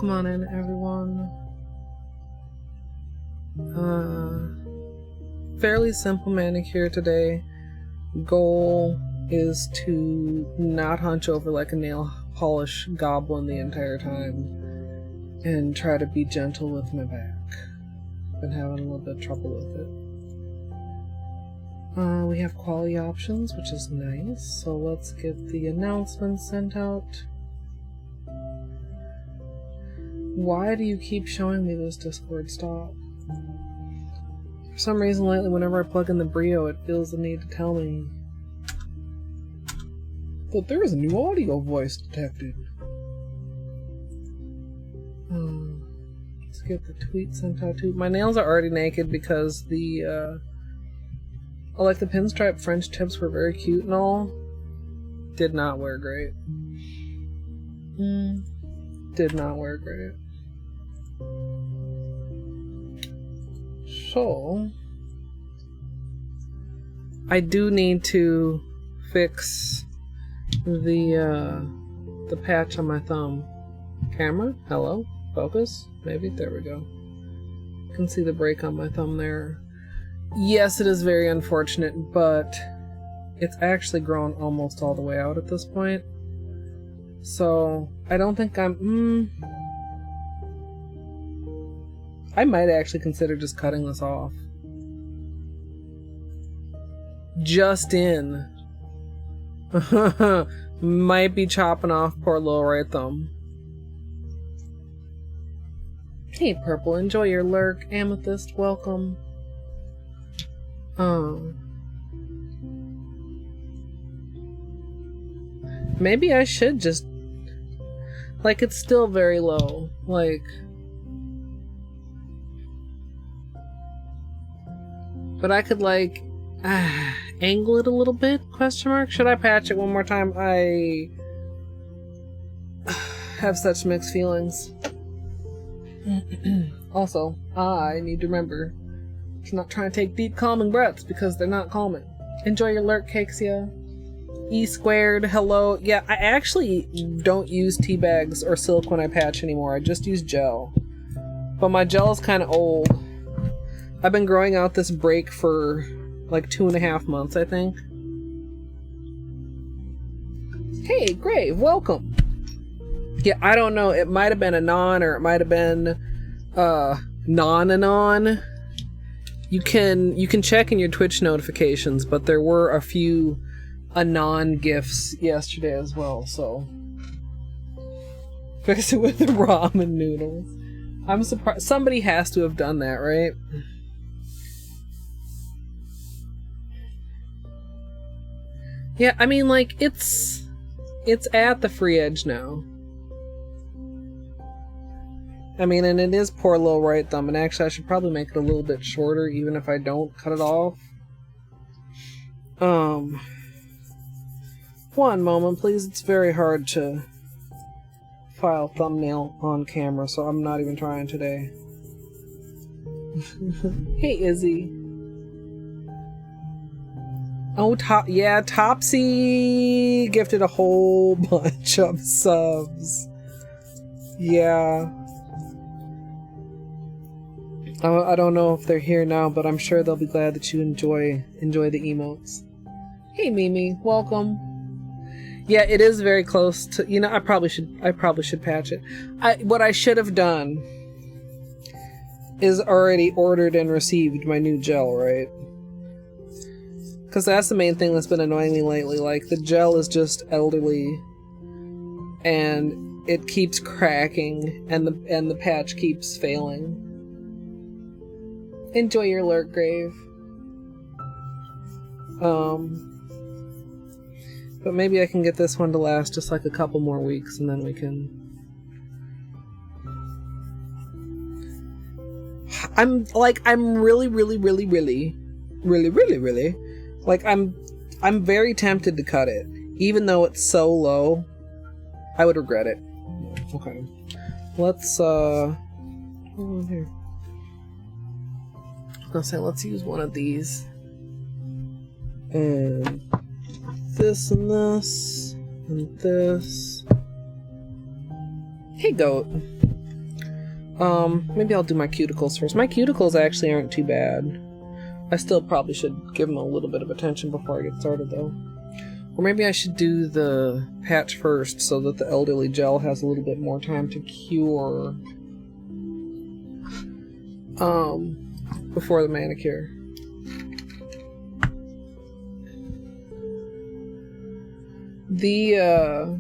Welcome on in, everyone. Fairly simple manicure today. Goal is to not hunch over like a nail polish goblin the entire time and try to be gentle with my back. Been having a little bit of trouble with it. We have quality options, which is nice, so let's get the announcements sent out. Why do you keep showing me this Discord? Stop. For some reason lately, whenever I plug in the Brio, it feels the need to tell me that there is a new audio voice detected. Let's get the tweet sent out too. My nails are already naked because the like the pinstripe French tips were very cute and all. Did not wear great. Did not wear great. So I do need to fix the patch on my thumb. Camera? Hello? Focus? Maybe? There we go. You can see the break on my thumb there. Yes, it is very unfortunate, but it's actually grown almost all the way out at this point. So, I don't think I might actually consider just cutting this off. Just in. Might be chopping off poor little right thumb. Hey, Purple, enjoy your lurk. Amethyst, welcome. Maybe I should just... Like, it's still very low. Like... But I could, like... angle it a little bit? Question mark? Should I patch it one more time? I... have such mixed feelings. Also, I need to remember to not try and take deep calming breaths because they're not calming. Enjoy your lurk, Cakesia. E squared, hello. Yeah, I actually don't use tea bags or silk when I patch anymore. I just use gel. But my gel is kind of old. I've been growing out this break for like 2.5 months, I think. Hey, Grave, welcome. Yeah, I don't know. It might have been Anon or it might have been non-Anon. You can check in your Twitch notifications, but there were a few Anon gifts yesterday as well, so fix it with the ramen noodles. I'm surprised. Somebody has to have done that, right? Yeah, I mean, like, it's at the free edge now. I mean, and it is poor little right thumb, and actually I should probably make it a little bit shorter, even if I don't cut it off. One moment, please. It's very hard to file thumbnail on camera, so I'm not even trying today. Hey, Izzy. Oh, Topsy gifted a whole bunch of subs. Yeah. I don't know if they're here now, but I'm sure they'll be glad that you enjoy the emotes. Hey, Mimi, welcome. Yeah, it is very close to, you know, I probably should patch it. What I should have done is already ordered and received my new gel, right? Because that's the main thing that's been annoying me lately. Like, the gel is just elderly, and it keeps cracking, and the patch keeps failing. Enjoy your lurk, Grave. But maybe I can get this one to last just like a couple more weeks, and then we can... I'm really like, I'm very tempted to cut it. Even though it's so low, I would regret it. Okay. Let's, hold on here. I was gonna say, let's use one of these. And this and this and this. Hey, Goat. Maybe I'll do my cuticles first. My cuticles actually aren't too bad. I still probably should give them a little bit of attention before I get started, though. Or maybe I should do the patch first so that the elderly gel has a little bit more time to cure. Before the manicure. The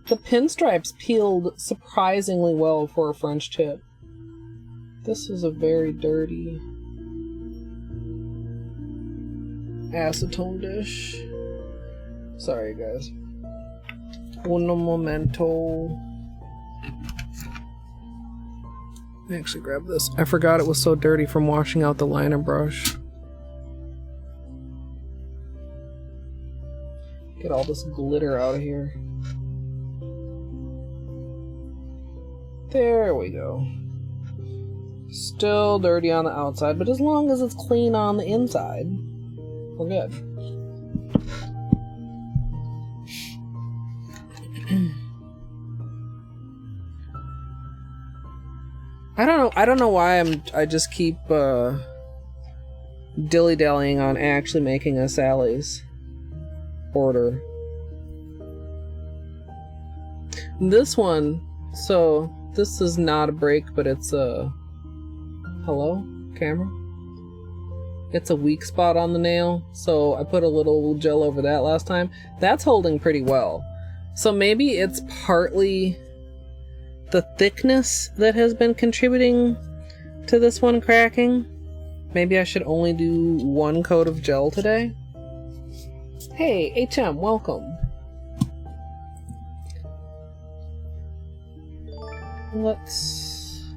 pinstripes peeled surprisingly well for a French tip. This is a very dirty acetone dish. Sorry, guys. Uno momento. Let me actually grab this. I forgot it was so dirty from washing out the liner brush. Get all this glitter out of here. There we go. Still dirty on the outside, but as long as it's clean on the inside, we're good. I don't know why I just keep dilly-dallying on actually making a Sally's order. This one, so this is not a break, but it's a hello camera. It's a weak spot on the nail, so I put a little gel over that last time. That's holding pretty well. So maybe it's partly the thickness that has been contributing to this one cracking. Maybe I should only do one coat of gel today. Hey, HM, welcome. Let's...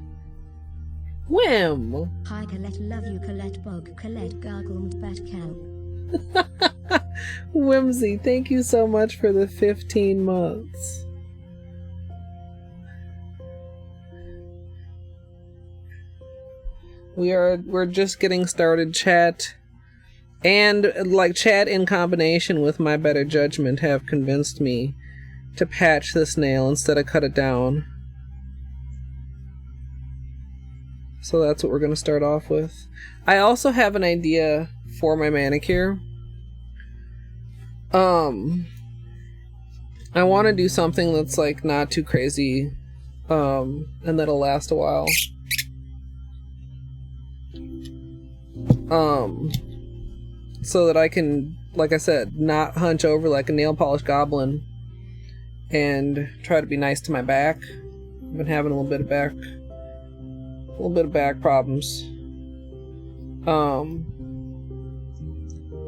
Whim! Hi Colette, love you Colette, bog Colette, gargled bat cow. Whimsy, thank you so much for the 15 months. We're just getting started, chat. And like chat in combination with my better judgment have convinced me to patch this nail instead of cut it down. So that's what we're going to start off with. I also have an idea for my manicure. I want to do something that's like not too crazy, and that'll last a while. So that I can, like I said, not hunch over like a nail polish goblin and try to be nice to my back. I've been having a little bit of back problems.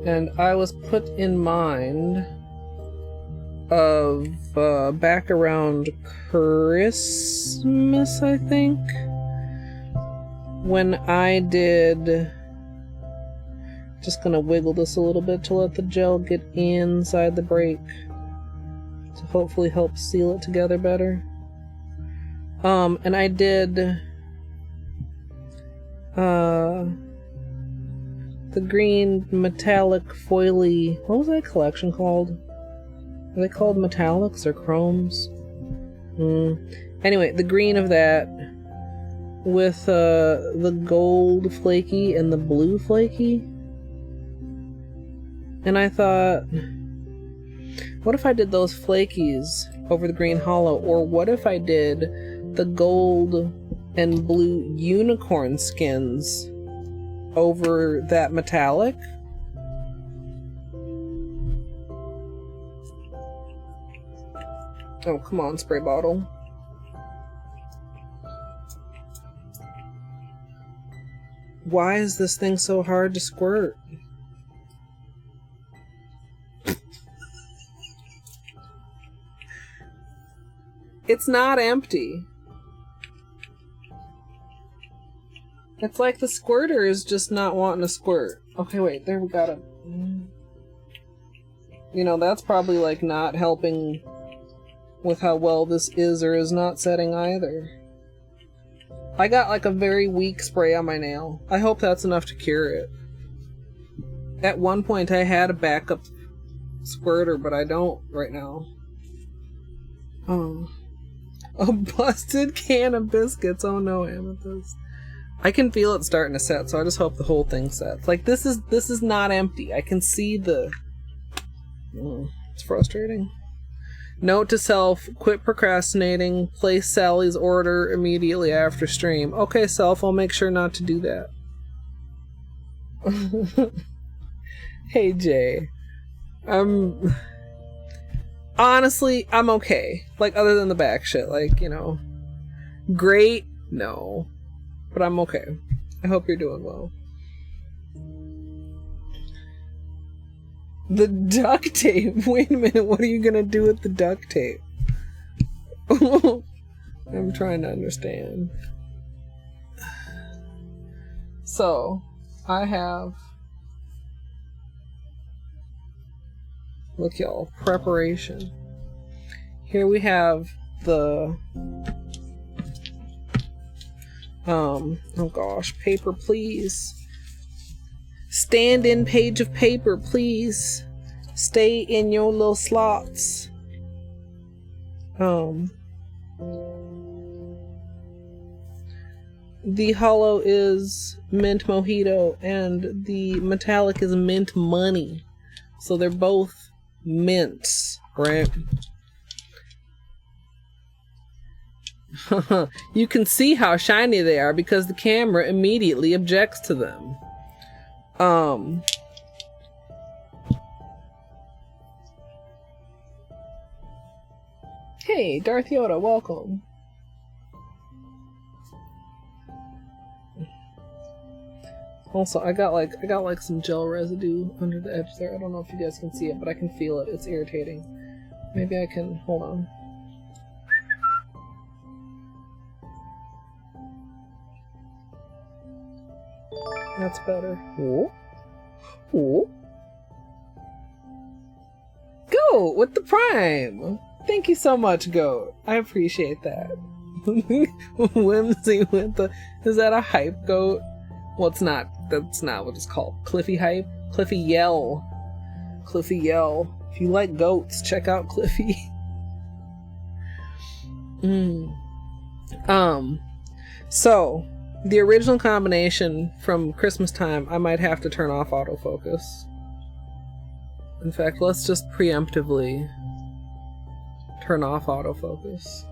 And I was put in mind of back around Christmas, I think, when I did... Just gonna wiggle this a little bit to let the gel get inside the break to hopefully help seal it together better. And I did the green metallic foily, what was that collection called? Are they called metallics or chromes? Anyway, the green of that with the gold flaky and the blue flaky. And I thought, what if I did those flakies over the green holo? Or what if I did the gold and blue unicorn skins over that metallic? Oh, come on, spray bottle. Why is this thing so hard to squirt? It's not empty. It's like the squirter is just not wanting to squirt. Okay, wait, there we got it. You know, that's probably like not helping with how well this is or is not setting either. I got like a very weak spray on my nail. I hope that's enough to cure it. At one point I had a backup squirter, but I don't right now. A busted can of biscuits. Oh no, Amethyst. I can feel it starting to set, so I just hope the whole thing sets. Like, this is not empty. I can see the... it's frustrating. Note to self, quit procrastinating, place Sally's order immediately after stream. Okay, self, I'll make sure not to do that. Hey, Jay. Honestly, I'm okay. Like, other than the back shit. Like, you know. Great? No. But I'm okay. I hope you're doing well. The duct tape. Wait a minute. What are you gonna do with the duct tape? I'm trying to understand. So, I have... Look, y'all. Preparation. Here we have the... oh gosh. Paper, please. Stand-in page of paper, please. Stay in your little slots. The Holo is mint Mojito, and the metallic is mint money. So they're both mints, right? You can see how shiny they are because the camera immediately objects to them. Hey, Darth Yoda, welcome. Also, I got like some gel residue under the edge there. I don't know if you guys can see it, but I can feel it. It's irritating. Maybe I can, hold on. That's better. Ooh. Ooh. Goat with the Prime! Thank you so much, Goat. I appreciate that. Whimsy with the... Is that a hype, Goat? Well, it's not. That's not what it's called. Cliffy hype? Cliffy yell. Cliffy yell. If you like goats, check out Cliffy. So... The original combination from Christmas time, I might have to turn off autofocus. In fact, let's just preemptively turn off autofocus.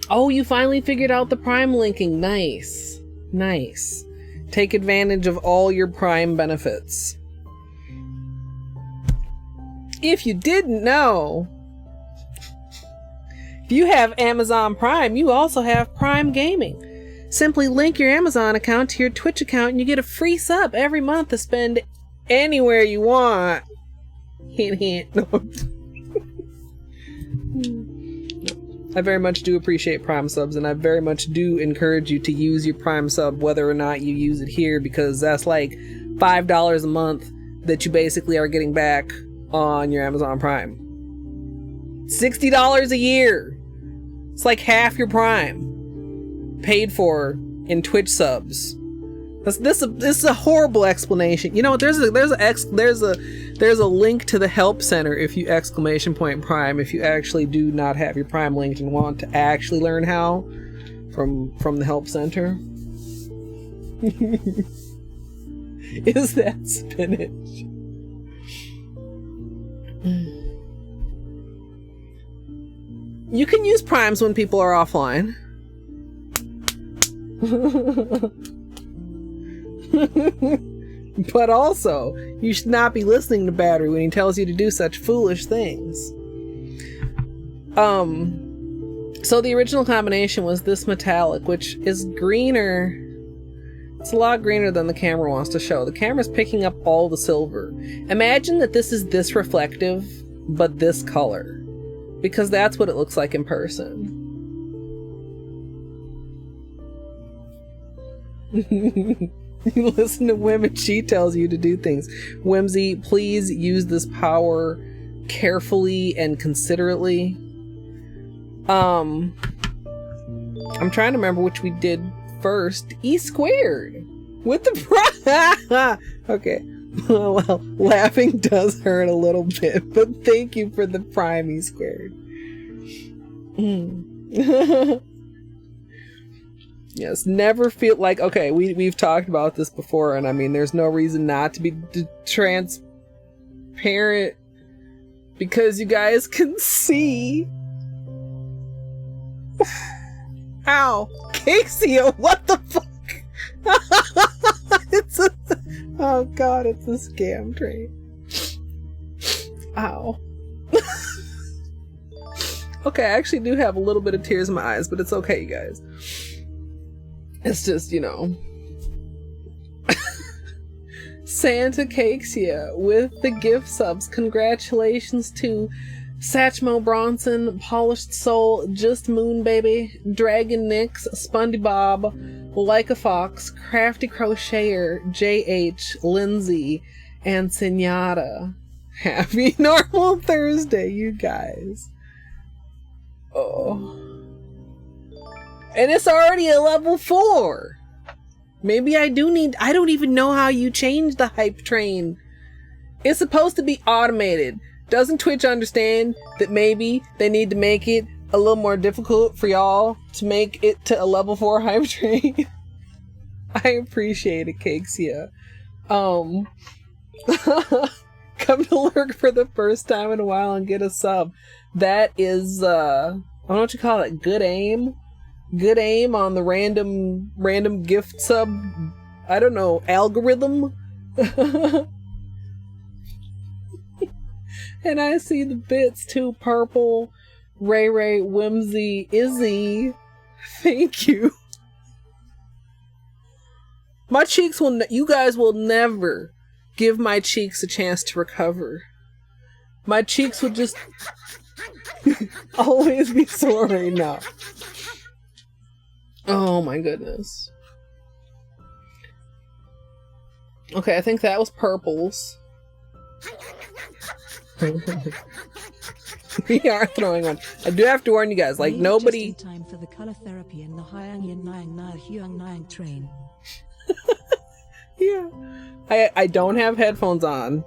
Oh, you finally figured out the Prime linking. Nice. Nice. Take advantage of all your Prime benefits. If you didn't know... If you have Amazon Prime, you also have Prime Gaming. Simply link your Amazon account to your Twitch account and you get a free sub every month to spend anywhere you want. Hint, hint. No. I very much do appreciate Prime subs, and I very much do encourage you to use your Prime sub whether or not you use it here, because that's like $5 a month that you basically are getting back on your Amazon Prime. $60 a year. It's like half your Prime paid for in Twitch subs. This is a horrible explanation. You know what? There's a link to the help center if you !Prime if you actually do not have your Prime linked and want to actually learn how from the help center. Is that spinach? You can use Primes when people are offline. But also, you should not be listening to Battery when he tells you to do such foolish things. So the original combination was this metallic, which is greener. It's a lot greener than the camera wants to show. The camera's picking up all the silver. Imagine that this is this reflective, but this color. Because that's what it looks like in person. You listen to Whim and she tells you to do things. Whimsy, please use this power carefully and considerately. I'm trying to remember which we did first. E squared with the okay. Well, laughing does hurt a little bit, but thank you for the prime E squared. Yes, never feel like, okay, we've talked about this before, and I mean, there's no reason not to be transparent because you guys can see. Ow, Casey, what the fuck? Oh god, it's a scam train. Ow. Okay, I actually do have a little bit of tears in my eyes, but it's okay, you guys. It's just, you know. Santa cakes ya with the gift subs. Congratulations to Satchmo Bronson, Polished Soul, Just Moon Baby, Dragon Nix, Spundy Bob, Like a Fox, Crafty Crocheter, JH, Lindsay, and Senata. Happy Normal Thursday, you guys. Oh. And it's already a level 4. Maybe I don't even know how you change the hype train. It's supposed to be automated. Doesn't Twitch understand that maybe they need to make it a little more difficult for y'all to make it to a level 4 hype train? I appreciate it, Cakesia. Come to lurk for the first time in a while and get a sub. That is, I don't know what you call it, good aim? Good aim on the random gift sub, I don't know, algorithm? And I see the bits too, Purple, Ray, Whimsy, Izzy. Thank you. My cheeks you guys will never give my cheeks a chance to recover. My cheeks will just always be sore right now. Oh my goodness. Okay, I think that was Purple's. We are throwing one. I do have to warn you guys, like nobody. Just in time for the color therapy in the Hyang Hyang train. Yeah. I don't have headphones on.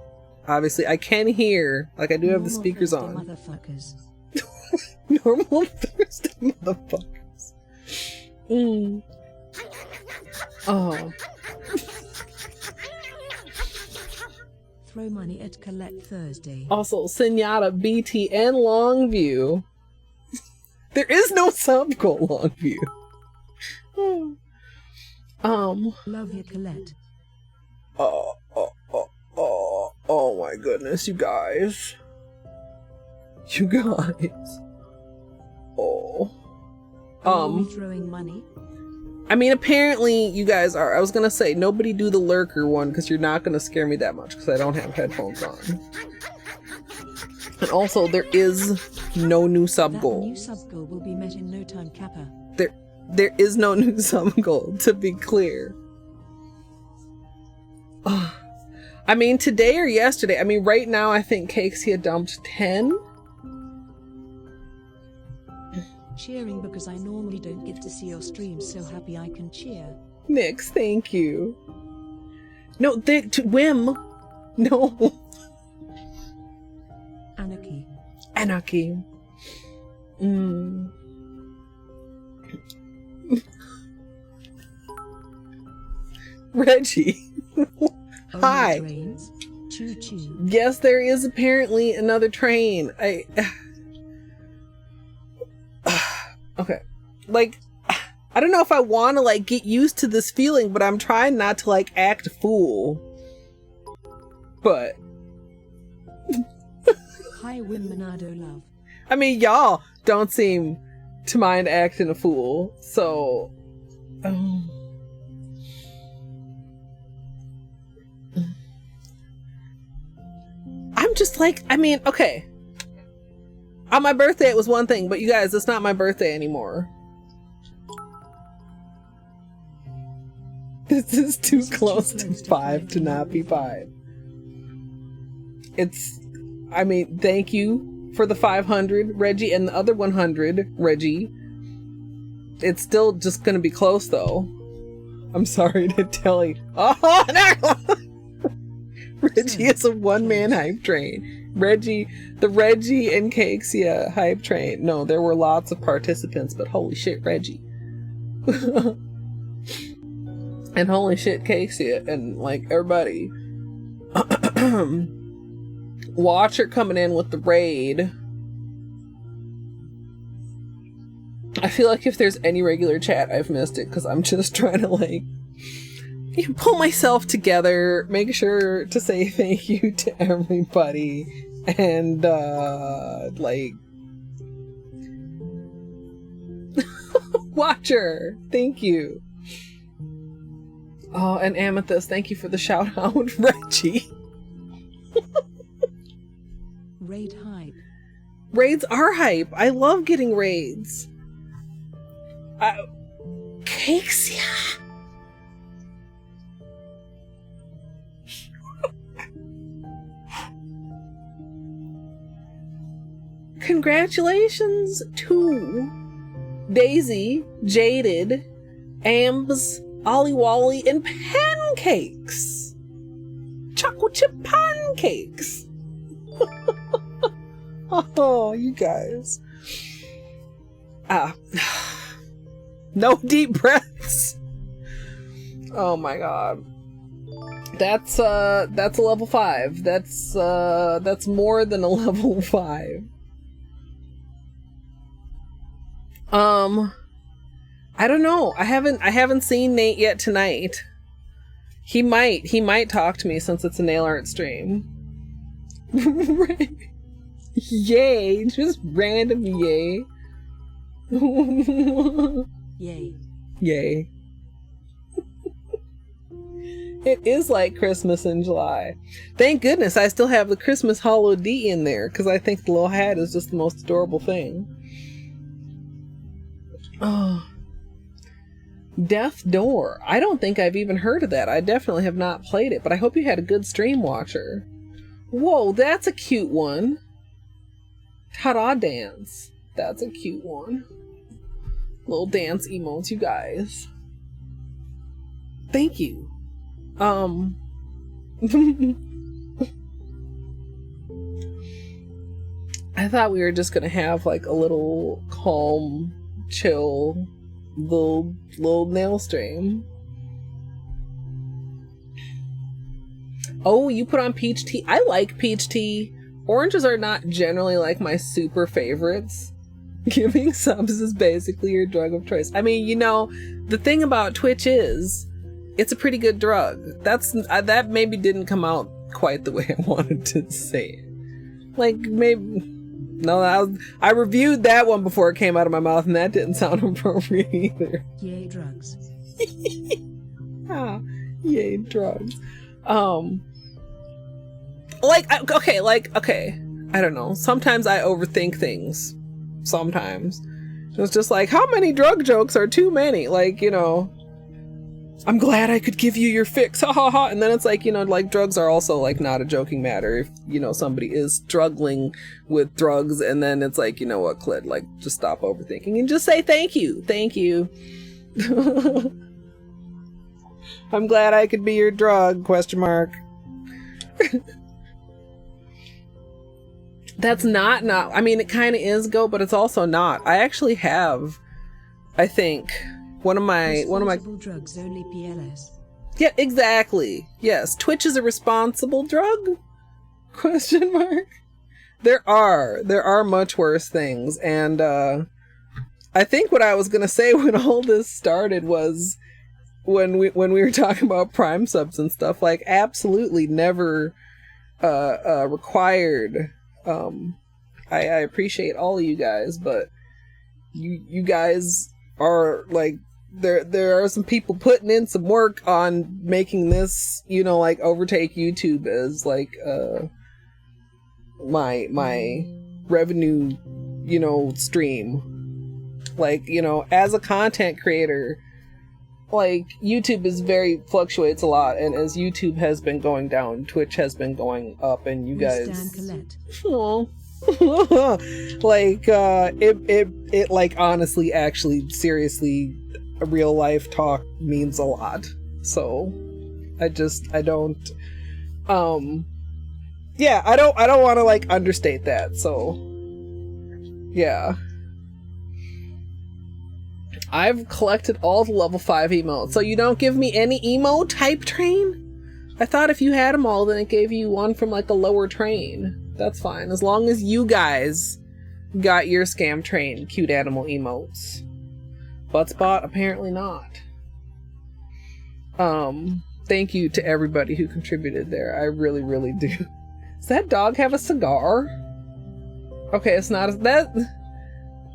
Obviously, I can hear. Like I do have the speakers on. Motherfuckers. Normal Thursday motherfuckers. Oh. Throw money at Colette Thursday. Also, Senata, BT, and Longview. There is no sub goal, Longview. Love you, Colette. Oh my goodness, you guys. You guys. Oh. Are we throwing money? I mean, apparently you guys are. I was gonna say, nobody do the lurker one, because you're not gonna scare me that much, because I don't have headphones on. And also, there is no new sub goal. That new sub goal will be met in no time, Kappa. There is no new sub goal, to be clear. I mean, today or yesterday, I mean, right now I think Cakesy had dumped 10. Cheering because I normally don't get to see your streams, so happy I can cheer. Nix, thank you. No, Whim. No. Anarchy. Anarchy. Reggie. Hi. Trains. Choo choo. Yes, there is apparently another train. Okay. Like, I don't know if I want to, like, get used to this feeling, but I'm trying not to, like, act a fool. But. Hi, Wim Monado love. I mean, y'all don't seem to mind acting a fool, so. I'm just like, I mean, okay. On my birthday, it was one thing, but you guys, it's not my birthday anymore. This is too close to 5 to not be 5. It's, I mean, thank you for the 500, Reggie, and the other 100, Reggie. It's still just gonna be close, though. I'm sorry to tell you. Oh, no! Reggie is a one-man hype train. The Reggie and Cakesia hype train. No, there were lots of participants, but holy shit, Reggie. And holy shit, Cakesia, and like everybody. Watcher coming in with the raid. I feel like if there's any regular chat, I've missed it because I'm just trying to like pull myself together, make sure to say thank you to everybody, and like Watcher, thank you. Oh, and Amethyst, thank you for the shout out, Reggie. Raid hype. Raids are hype. I love getting raids. Cakesia. Congratulations to Daisy, Jaded, Ambs, Ollie Wally, and Pancakes. Chocolate chip pancakes. Oh, you guys. No deep breaths. Oh my god. That's a level 5. That's more than a level 5. I don't know. I haven't seen Nate yet tonight. He might talk to me since it's a nail art stream. Yay, just random yay. Yay. Yay. It is like Christmas in July. Thank goodness I still have the Christmas Holo D in there, because I think the little hat is just the most adorable thing. Oh. Death Door. I don't think I've even heard of that. I definitely have not played it, but I hope you had a good stream, Watcher. Whoa, that's a cute one. Ta-da dance. That's a cute one. Little dance emotes, you guys. Thank you. I thought we were just gonna have like a little calm, chill, little nail stream. Oh, you put on peach tea. I like peach tea. Oranges are not generally like my super favorites. Giving subs is basically your drug of choice. I mean, you know, the thing about Twitch is it's a pretty good drug. That maybe didn't come out quite the way I wanted to say it. Like, maybe... No, I reviewed that one before it came out of my mouth, and that didn't sound appropriate either. Yay, drugs. Yay, drugs. Okay, I don't know. Sometimes I overthink things. Sometimes. It's just like, how many drug jokes are too many? Like, you know, I'm glad I could give you your fix, ha ha ha. And then it's like, you know, like drugs are also like not a joking matter. If, you know, somebody is struggling with drugs, and then it's like, you know what, Colette, like just stop overthinking and just say thank you. Thank you. I'm glad I could be your drug, ? That's not, I mean, it kind of is Go, but it's also not. I actually have, I think, one of my drugs, only PLS. Yeah, exactly. Yes, Twitch is a responsible drug? ? There are much worse things, and I think what I was gonna say when all this started was when we were talking about Prime subs and stuff, like absolutely never required. I appreciate all of you guys, but you guys are like, there are some people putting in some work on making this, you know, like overtake YouTube as like my revenue, you know, stream. Like, you know, as a content creator, like YouTube is fluctuates a lot, and as YouTube has been going down, Twitch has been going up, and you guys like it like honestly, actually, seriously, real life talk means a lot. So I don't Yeah, I don't want to like understate that. So yeah, I've collected all the level 5 emotes. So you don't give me any emo type train? I thought if you had them all, then it gave you one from like a lower train. That's fine, as long as you guys got your scam train cute animal emotes. Buttspot, apparently not. Thank you to everybody who contributed there. I really, really do. Does that dog have a cigar? Okay, it's not that.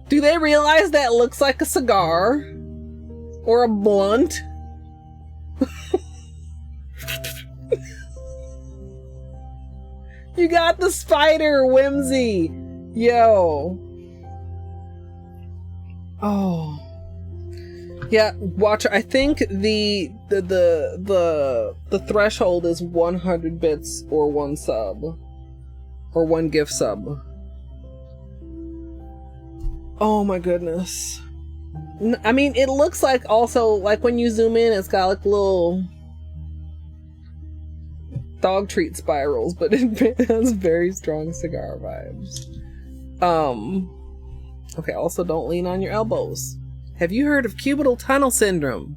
Do they realize that looks like a cigar? Or a blunt? You got the spider, Whimsy! Yo. Oh. Yeah, Watcher, I think the threshold is 100 bits or 1 sub. Or 1 gift sub. Oh my goodness. I mean, it looks like also, like when you zoom in, it's got like little dog treat spirals, but it has very strong cigar vibes. Okay, also don't lean on your elbows. Have you heard of cubital tunnel syndrome?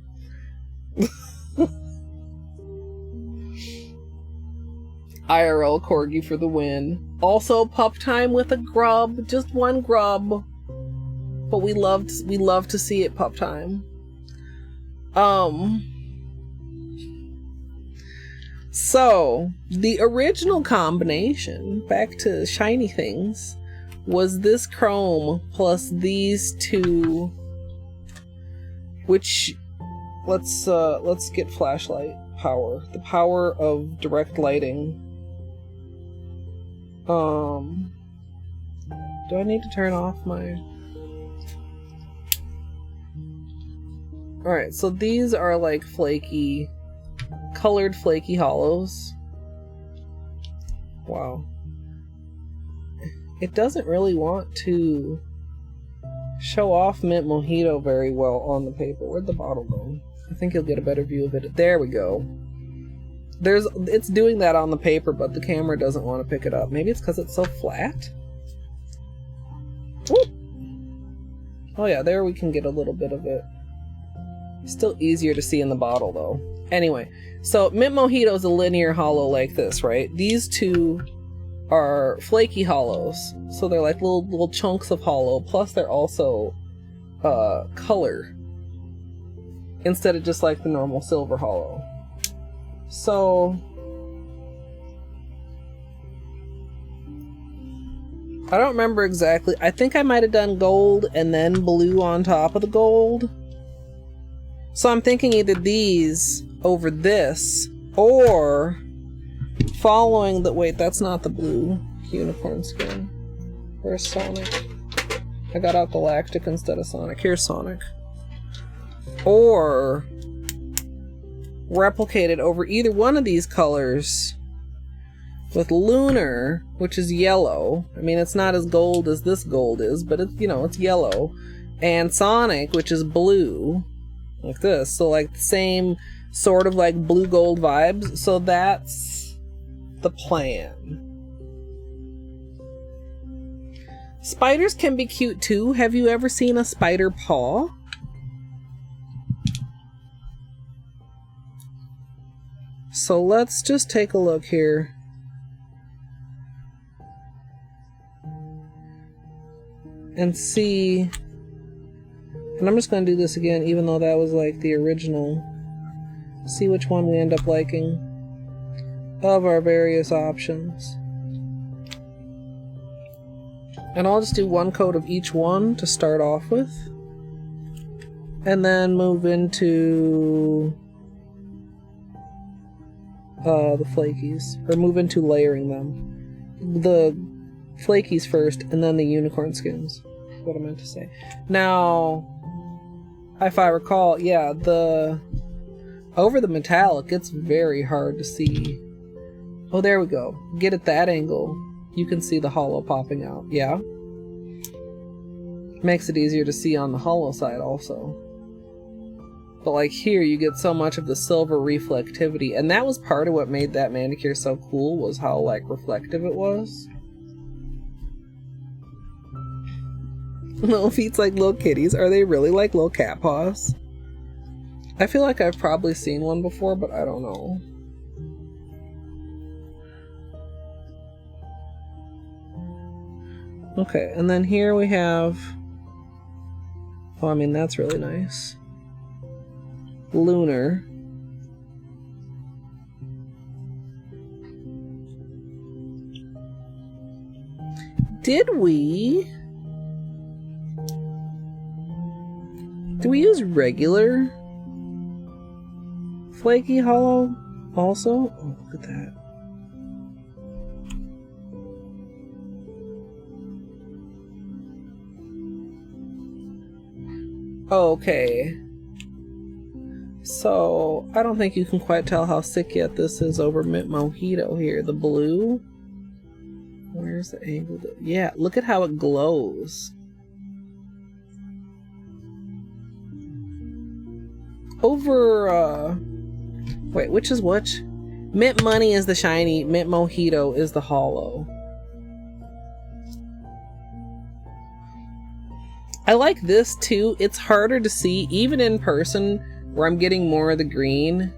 IRL corgi for the win. Also pup time with a grub, just 1 grub. But we love to see it pup time. So the original combination, back to shiny things, was this chrome plus these 2, which let's get flashlight power, the power of direct lighting. Do I need to turn off my... Alright, so these are like flaky, colored flaky hollows. Wow. It doesn't really want to show off Mint Mojito very well on the paper. Where'd the bottle go? I think you'll get a better view of it. There we go. It's doing that on the paper, but the camera doesn't want to pick it up. Maybe it's because it's so flat? Ooh. Oh yeah, there we can get a little bit of it. Still easier to see in the bottle though. Anyway, so Mint Mojito is a linear hollow like this, right? These 2 are flaky hollows, so they're like little chunks of hollow, plus they're also color instead of just like the normal silver hollow. So I don't remember exactly. I think I might have done gold and then blue on top of the gold. So I'm thinking either these over this, or following the... Wait, that's not the blue unicorn skin. Where's Sonic? I got out Galactic instead of Sonic. Here's Sonic. Or replicate it over either one of these colors with Lunar, which is yellow. I mean, it's not as gold as this gold is, but it's, you know, it's yellow. And Sonic, which is blue. Like this, so like the same sort of like blue gold vibes. So that's the plan. Spiders can be cute too. Have you ever seen a spider paw? So let's just take a look here. And see. And I'm just going to do this again, even though that was like the original. See which one we end up liking of our various options. And I'll just do 1 coat of each one to start off with. And then move into the flakies. Or move into layering them. The flakies first, and then the unicorn skins. That's what I meant to say. Now... if I recall, yeah, over the metallic, it's very hard to see. Oh, there we go. Get at that angle. You can see the hollow popping out. Yeah. Makes it easier to see on the hollow side also. But like here, you get so much of the silver reflectivity, and that was part of what made that manicure so cool, was how like reflective it was. Little feet's like little kitties. Are they really like little cat paws? I feel like I've probably seen one before, but I don't know. Okay, and then here we have... Oh, I mean, that's really nice. Lunar. Did we use regular Flaky Holo also? Oh, look at that. Okay. So, I don't think you can quite tell how sick yet this is over Mint Mojito here. The blue. Where's the angle? Yeah, look at how it glows. Over, wait, which is which? Mint Money is the shiny, Mint Mojito is the holo. I like this too. It's harder to see, even in person, where I'm getting more of the green.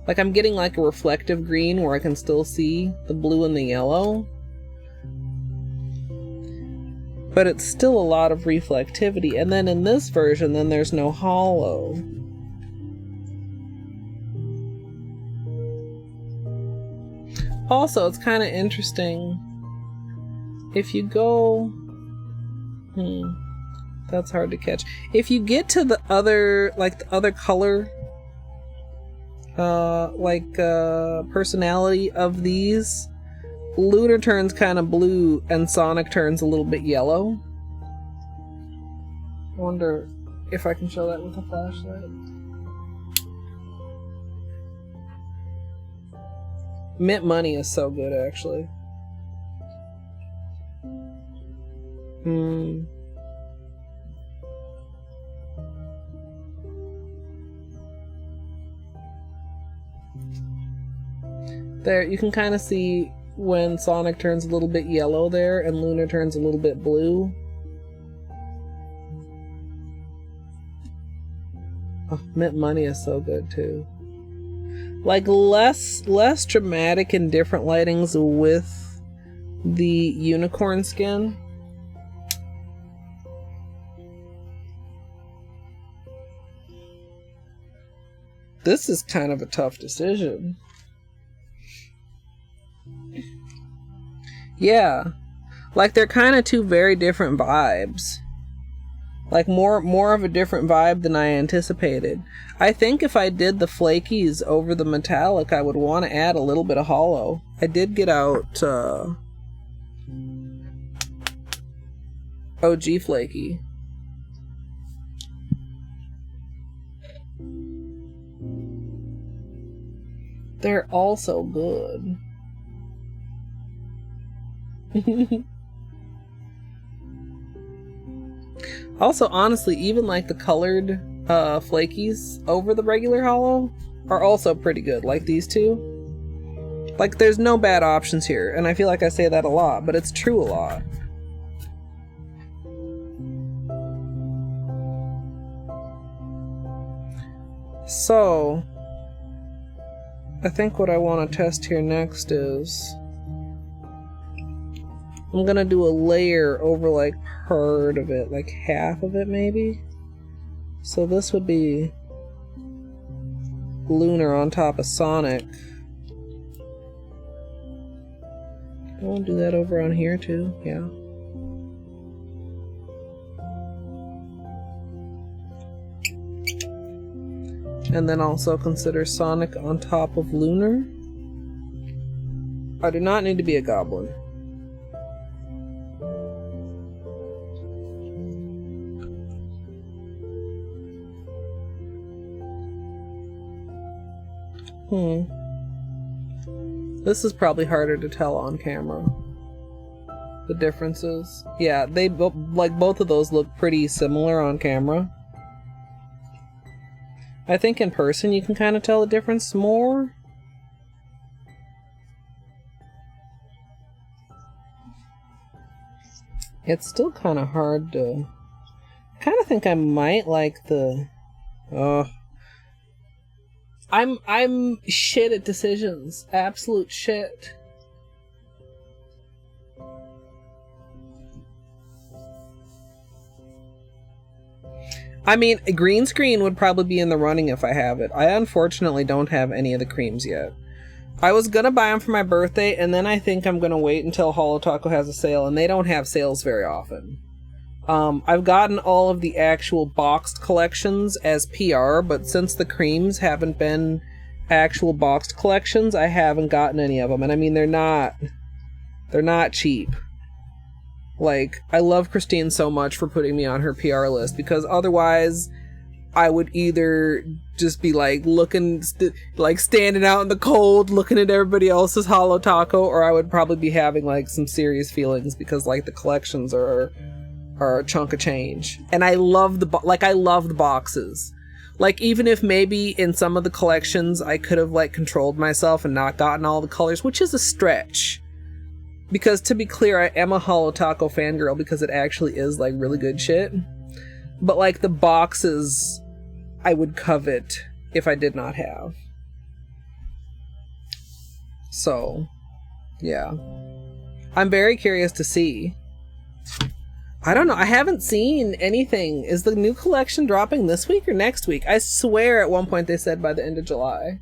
Like I'm getting like a reflective green where I can still see the blue and the yellow. But it's still a lot of reflectivity. And then in this version, then there's no holo. Also, it's kind of interesting. If you go... that's hard to catch. If you get to the other, like the other color, personality of these, Lunar turns kind of blue and Sonic turns a little bit yellow. I wonder if I can show that with a flashlight. Mint Money is so good, actually. There, you can kind of see when Sonic turns a little bit yellow there and Lunar turns a little bit blue. Oh, Mint Money is so good too. Like less dramatic and different lightings with the unicorn skin. This is kind of a tough decision. Yeah, like they're kind of two very different vibes. Like more of a different vibe than I anticipated. I think if I did the Flakies over the metallic, I would want to add a little bit of holo. I did get out OG Flaky. They're all so good. Also, honestly, even like the colored Flakies over the regular holo are also pretty good, like these two. Like there's no bad options here, and I feel like I say that a lot, but it's true a lot. So I think what I want to test here next is I'm gonna do a layer over like part of it, like half of it maybe. So this would be Lunar on top of Sonic. I want to do that over on here too, yeah. And then also consider Sonic on top of Lunar. I do not need to be a goblin. This is probably harder to tell on camera. The differences. Yeah, they like both of those look pretty similar on camera. I think in person you can kind of tell the difference more. It's still kind of hard to... I kind of think I might like the... I'm shit at decisions. Absolute shit. I mean, a green screen would probably be in the running if I have it. I unfortunately don't have any of the creams yet. I was gonna buy them for my birthday, and then I think I'm gonna wait until Holo Taco has a sale, and they don't have sales very often. I've gotten all of the actual boxed collections as PR, but since the creams haven't been actual boxed collections, I haven't gotten any of them. And I mean, they're not cheap. Like, I love Christine so much for putting me on her PR list, because otherwise I would either just be like looking, like standing out in the cold looking at everybody else's Holo Taco, or I would probably be having like some serious feelings, because like the collections are a chunk of change. And I love I love the boxes. Like, even if maybe in some of the collections I could have like controlled myself and not gotten all the colors, which is a stretch. Because to be clear, I am a Holo Taco fangirl because it actually is like really good shit. But like the boxes I would covet if I did not have. So, yeah. I'm very curious to see. I don't know. I haven't seen anything. Is the new collection dropping this week or next week? I swear at one point they said by the end of July.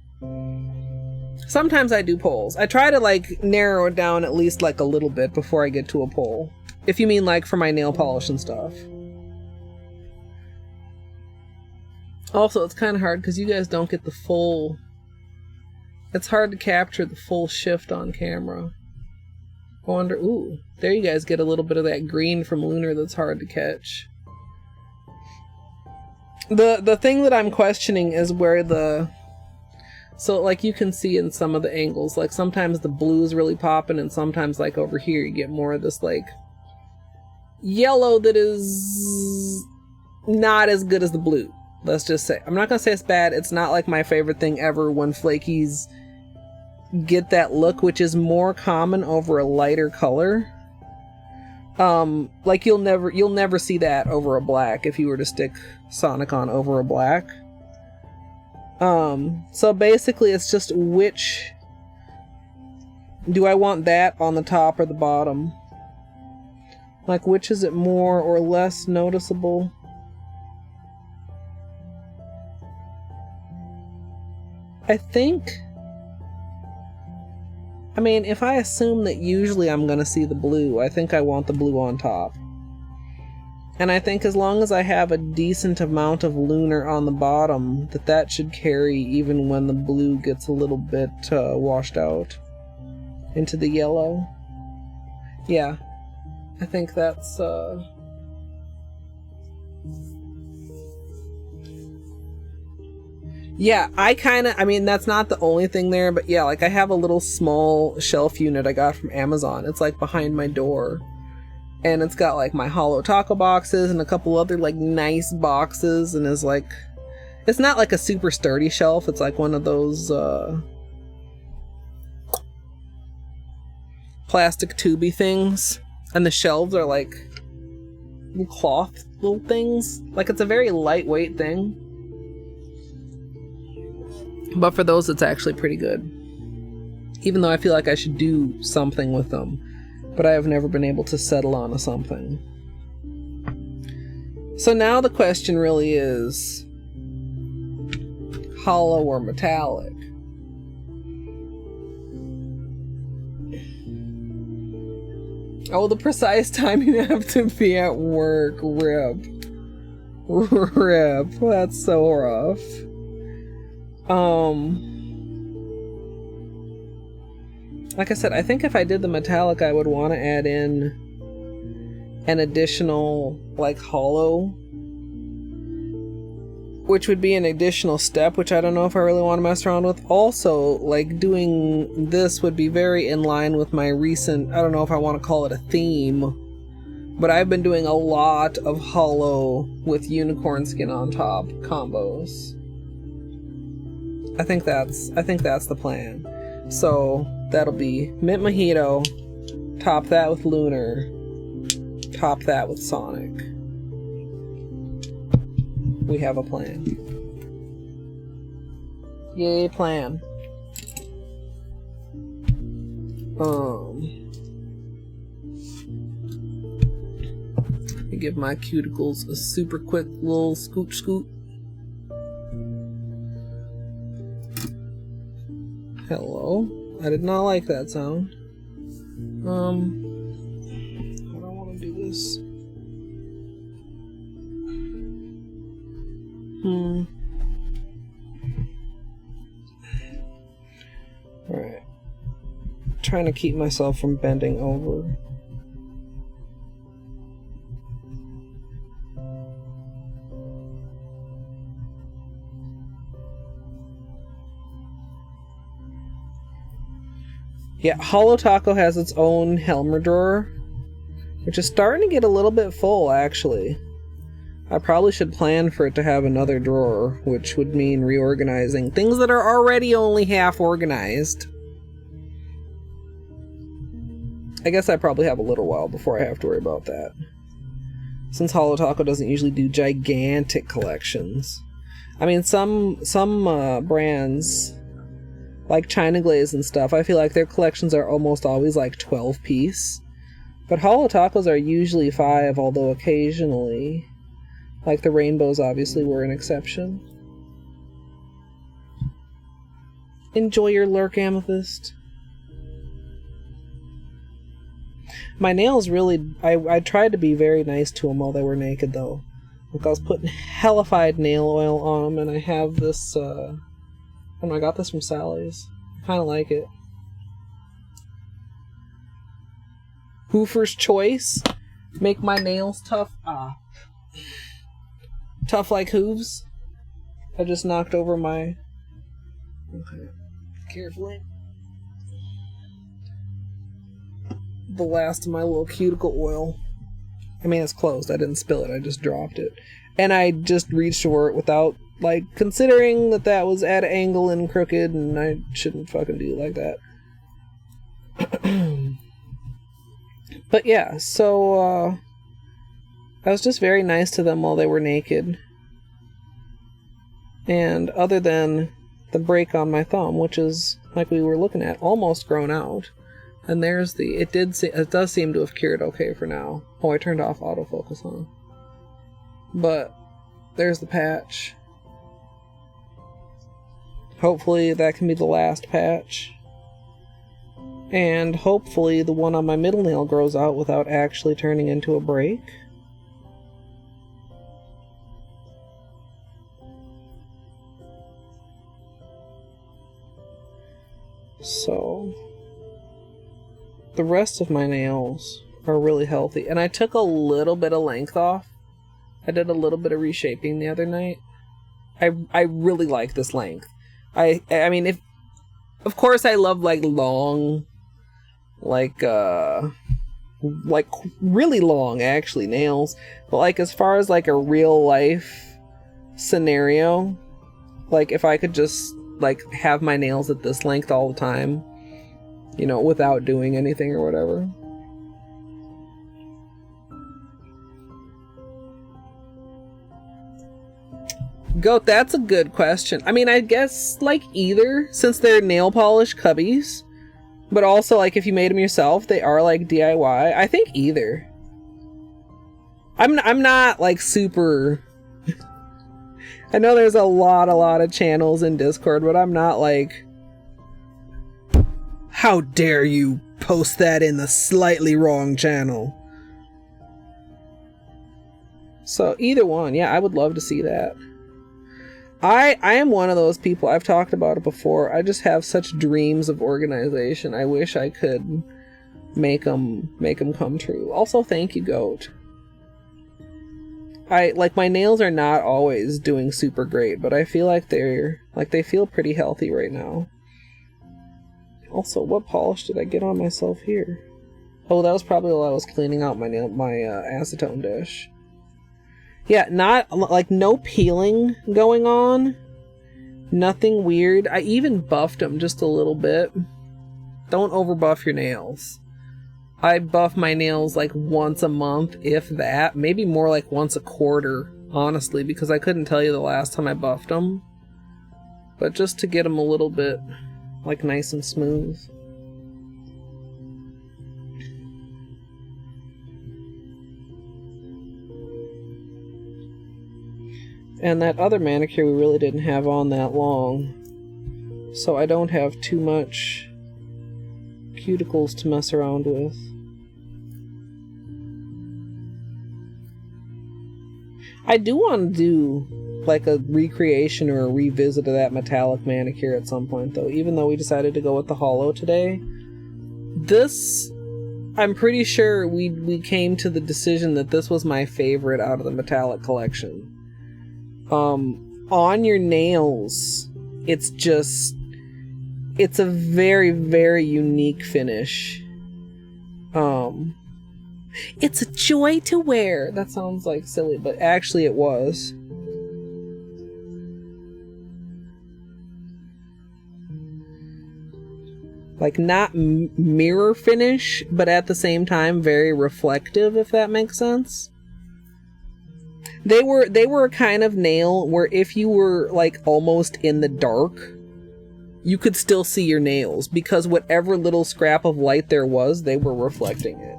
Sometimes I do polls. I try to like narrow it down at least like a little bit before I get to a poll. If you mean like for my nail polish and stuff. Also, it's kind of hard because you guys don't get the full... It's hard to capture the full shift on camera. I wonder... Ooh, there you guys get a little bit of that green from Lunar that's hard to catch. The thing that I'm questioning is where the... So, like, you can see in some of the angles, like, sometimes the blue is really popping, and sometimes, like, over here, you get more of this, like, yellow that is not as good as the blue. Let's just say. I'm not gonna say it's bad. It's not, like, my favorite thing ever when Flakies get that look, which is more common over a lighter color. Like, you'll never see that over a black if you were to stick Sonic on over a black. So basically it's just which... Do I want that on the top or the bottom? Like, which is it more or less noticeable? I think... I mean, if I assume that usually I'm gonna see the blue, I think I want the blue on top. And I think as long as I have a decent amount of Lunar on the bottom, that should carry even when the blue gets a little bit washed out into the yellow. Yeah, I think that's... Yeah, I mean, that's not the only thing there, but yeah, like I have a little small shelf unit I got from Amazon. It's like behind my door. And it's got like my Holo Taco boxes and a couple other like nice boxes, and is like, it's not like a super sturdy shelf. It's like one of those plastic tubey things, and the shelves are like little cloth little things. Like, it's a very lightweight thing, but for those it's actually pretty good. Even though I feel like I should do something with them. But I have never been able to settle on a something. So now the question really is, hollow or metallic? Oh, the precise time you have to be at work. Rip. Rip. That's so rough. Like I said, I think if I did the metallic, I would want to add in an additional, like, holo, which would be an additional step, which I don't know if I really want to mess around with. Also, like, doing this would be very in line with my recent, I don't know if I want to call it a theme, but I've been doing a lot of holo with unicorn skin on top combos. I think that's the plan. So that'll be mint mojito, top that with Lunar, top that with Sonic. We have a plan. Yay, plan. Let me give my cuticles a super quick little scoot. Hello. I did not like that sound. I don't want to do this. Alright. Trying to keep myself from bending over. Yeah, Holo Taco has its own Helmer drawer, which is starting to get a little bit full, actually. I probably should plan for it to have another drawer, which would mean reorganizing things that are already only half organized. I guess I probably have a little while before I have to worry about that, since Holo Taco doesn't usually do gigantic collections. I mean, some brands, like China Glaze and stuff, I feel like their collections are almost always like 12 piece. But Holo Tacos are usually 5, although occasionally, like the rainbows obviously were an exception. Enjoy your lurk, Amethyst. My nails really, I tried to be very nice to them while they were naked though. Like I was putting hellified nail oil on them, and I have this, I got this from Sally's. I kind of like it. Hoofer's Choice. Make my nails tough. Tough like hooves. I just knocked over my... Okay. Carefully. The last of my little cuticle oil. I mean, it's closed. I didn't spill it. I just dropped it. And I just reached for it without, like, considering that was at an angle and crooked, and I shouldn't fucking do it like that. But yeah, so, I was just very nice to them while they were naked. And other than the break on my thumb, which is, like we were looking at, almost grown out. And there's the, it does seem to have cured okay for now. Oh, I turned off autofocus on. But there's the patch. Hopefully that can be the last patch. And hopefully the one on my middle nail grows out without actually turning into a break. So the rest of my nails are really healthy. And I took a little bit of length off. I did a little bit of reshaping the other night. I really like this length. I mean, if of course I love like long, like really long actually nails, but like as far as like a real life scenario, like if I could just like have my nails at this length all the time, you know, without doing anything or whatever. Goat, that's a good question. I mean, I guess like either, since they're nail polish cubbies, but also like if you made them yourself, they are like DIY. I think either. I'm not like super. I know there's a lot of channels in Discord, but I'm not like, how dare you post that in the slightly wrong channel. So either one, yeah, I would love to see that. I am one of those people, I've talked about it before, I just have such dreams of organization. I wish I could make them come true. Also, thank you, Goat. Like, my nails are not always doing super great, but I feel like they feel pretty healthy right now. Also, what polish did I get on myself here? Oh, that was probably while I was cleaning out my acetone dish. Yeah, not, like, no peeling going on. Nothing weird. I even buffed them just a little bit. Don't overbuff your nails. I buff my nails like once a month, if that. Maybe more like once a quarter, honestly, because I couldn't tell you the last time I buffed them. But just to get them a little bit like nice and smooth. And that other manicure we really didn't have on that long, so I don't have too much cuticles to mess around with. I do want to do like a recreation or a revisit of that metallic manicure at some point though, even though we decided to go with the Holo today. This, I'm pretty sure we came to the decision that this was my favorite out of the metallic collection. On your nails, it's a very, very unique finish. It's a joy to wear. That sounds like silly, but actually it was. Like, not mirror finish, but at the same time very reflective, if that makes sense. They were a kind of nail where if you were like almost in the dark, you could still see your nails, because whatever little scrap of light there was, they were reflecting it.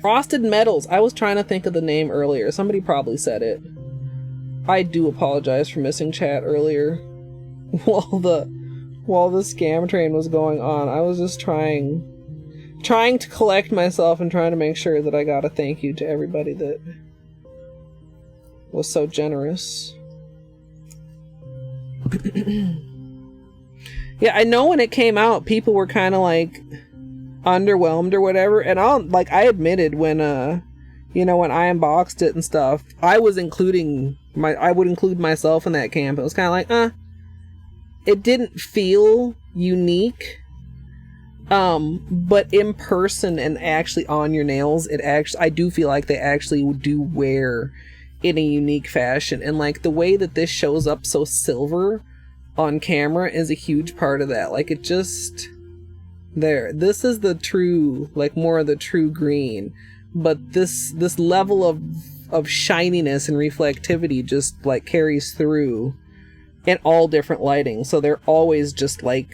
Frosted Metals. I was trying to think of the name earlier. Somebody probably said it. I do apologize for missing chat earlier. While the scam train was going on, I was just trying to collect myself and trying to make sure that I got a thank you to everybody that was so generous. Yeah, I know when it came out, people were kind of like underwhelmed or whatever, and I admitted when when I unboxed it and stuff, I would include myself in that camp. It was kind of like, it didn't feel unique. But in person and actually on your nails, I do feel like they actually do wear in a unique fashion. And like the way that this shows up so silver on camera is a huge part of that. Like, it just, this is the true, like more of the true green, but this level of shininess and reflectivity just like carries through in all different lighting. So they're always just like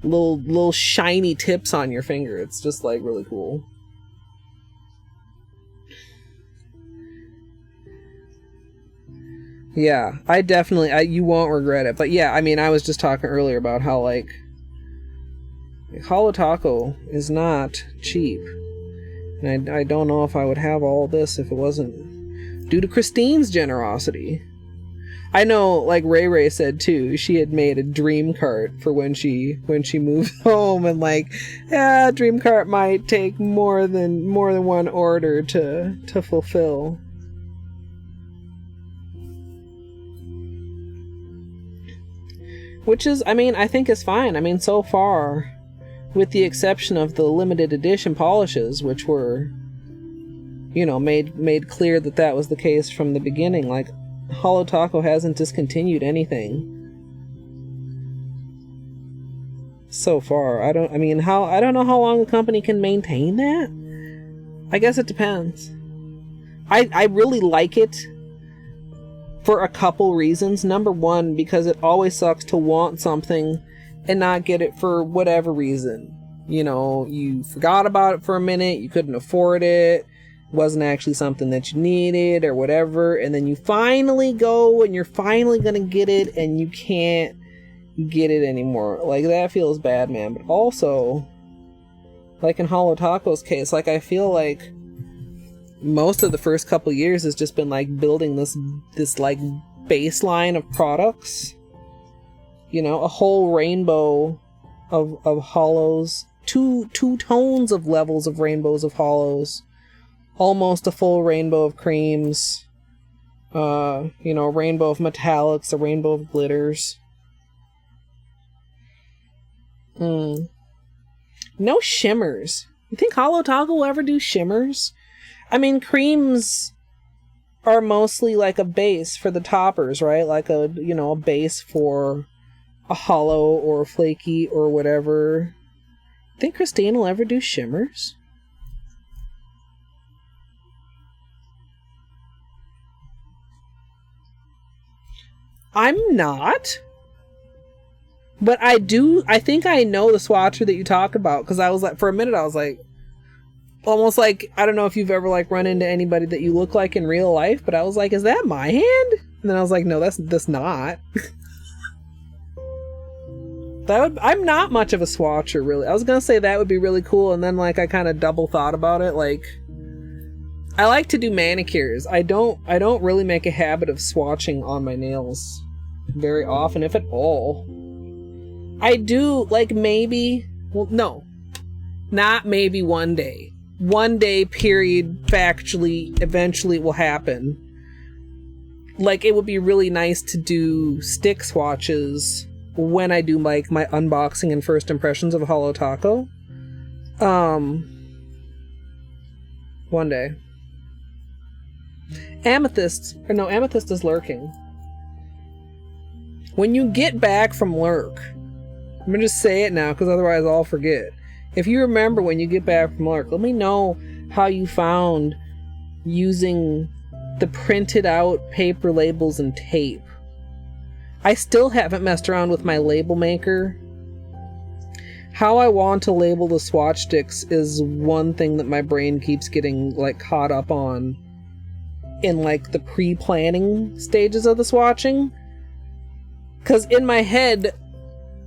little shiny tips on your finger. It's just like really cool. Yeah, I definitely, you won't regret it. But yeah, I mean, I was just talking earlier about how like Holo Taco is not cheap, and I don't know if I would have all this if it wasn't due to Christine's generosity. I know, like Ray said too, she had made a dream cart for when she moved home, and like, yeah, dream cart might take more than one order to fulfill. Which is, I mean, I think is fine. I mean, so far, with the exception of the limited edition polishes, which were, made clear that was the case from the beginning, like, Holo Taco hasn't discontinued anything so far. I don't know how long the company can maintain that. I guess it depends. I really like it for a couple reasons. Number one, because it always sucks to want something and not get it for whatever reason. You forgot about it for a minute, you couldn't afford it, wasn't actually something that you needed or whatever, and then you finally go and you're finally gonna get it and you can't get it anymore. Like, that feels bad, man. But also, like in Holo Taco's case, like, I feel like most of the first couple years has just been like building this like baseline of products, a whole rainbow of holos, two tones of levels of rainbows of holos, almost a full rainbow of creams, a rainbow of metallics, a rainbow of glitters. No shimmers. You think Holo Taco will ever do shimmers? I mean, creams are mostly like a base for the toppers, right? Like a, you know, a base for a Holo or a Flaky or whatever. Think Christine will ever do shimmers? I'm not. But I think I know the swatcher that you talk about, because I was like, for a minute I was like, almost like, I don't know if you've ever like run into anybody that you look like in real life, but I was like, is that my hand? And then I was like, no, that's not. I'm not much of a swatcher, really. I was gonna say that would be really cool, and then like I kind of double thought about it. Like, I like to do manicures. I don't really make a habit of swatching on my nails very often, if at all. I do, like, maybe, well, no, not maybe one day. One day, period, factually, eventually it will happen. Like, it would be really nice to do stick swatches when I do, like, my unboxing and first impressions of Holo Taco. One day. Amethyst is lurking. When you get back from lurk, I'm gonna just say it now because otherwise I'll forget. If you remember when you get back from lurk, let me know how you found using the printed out paper labels and tape. I still haven't messed around with my label maker. How I want to label the swatch sticks is one thing that my brain keeps getting like caught up on in like the pre-planning stages of the swatching. Because in my head,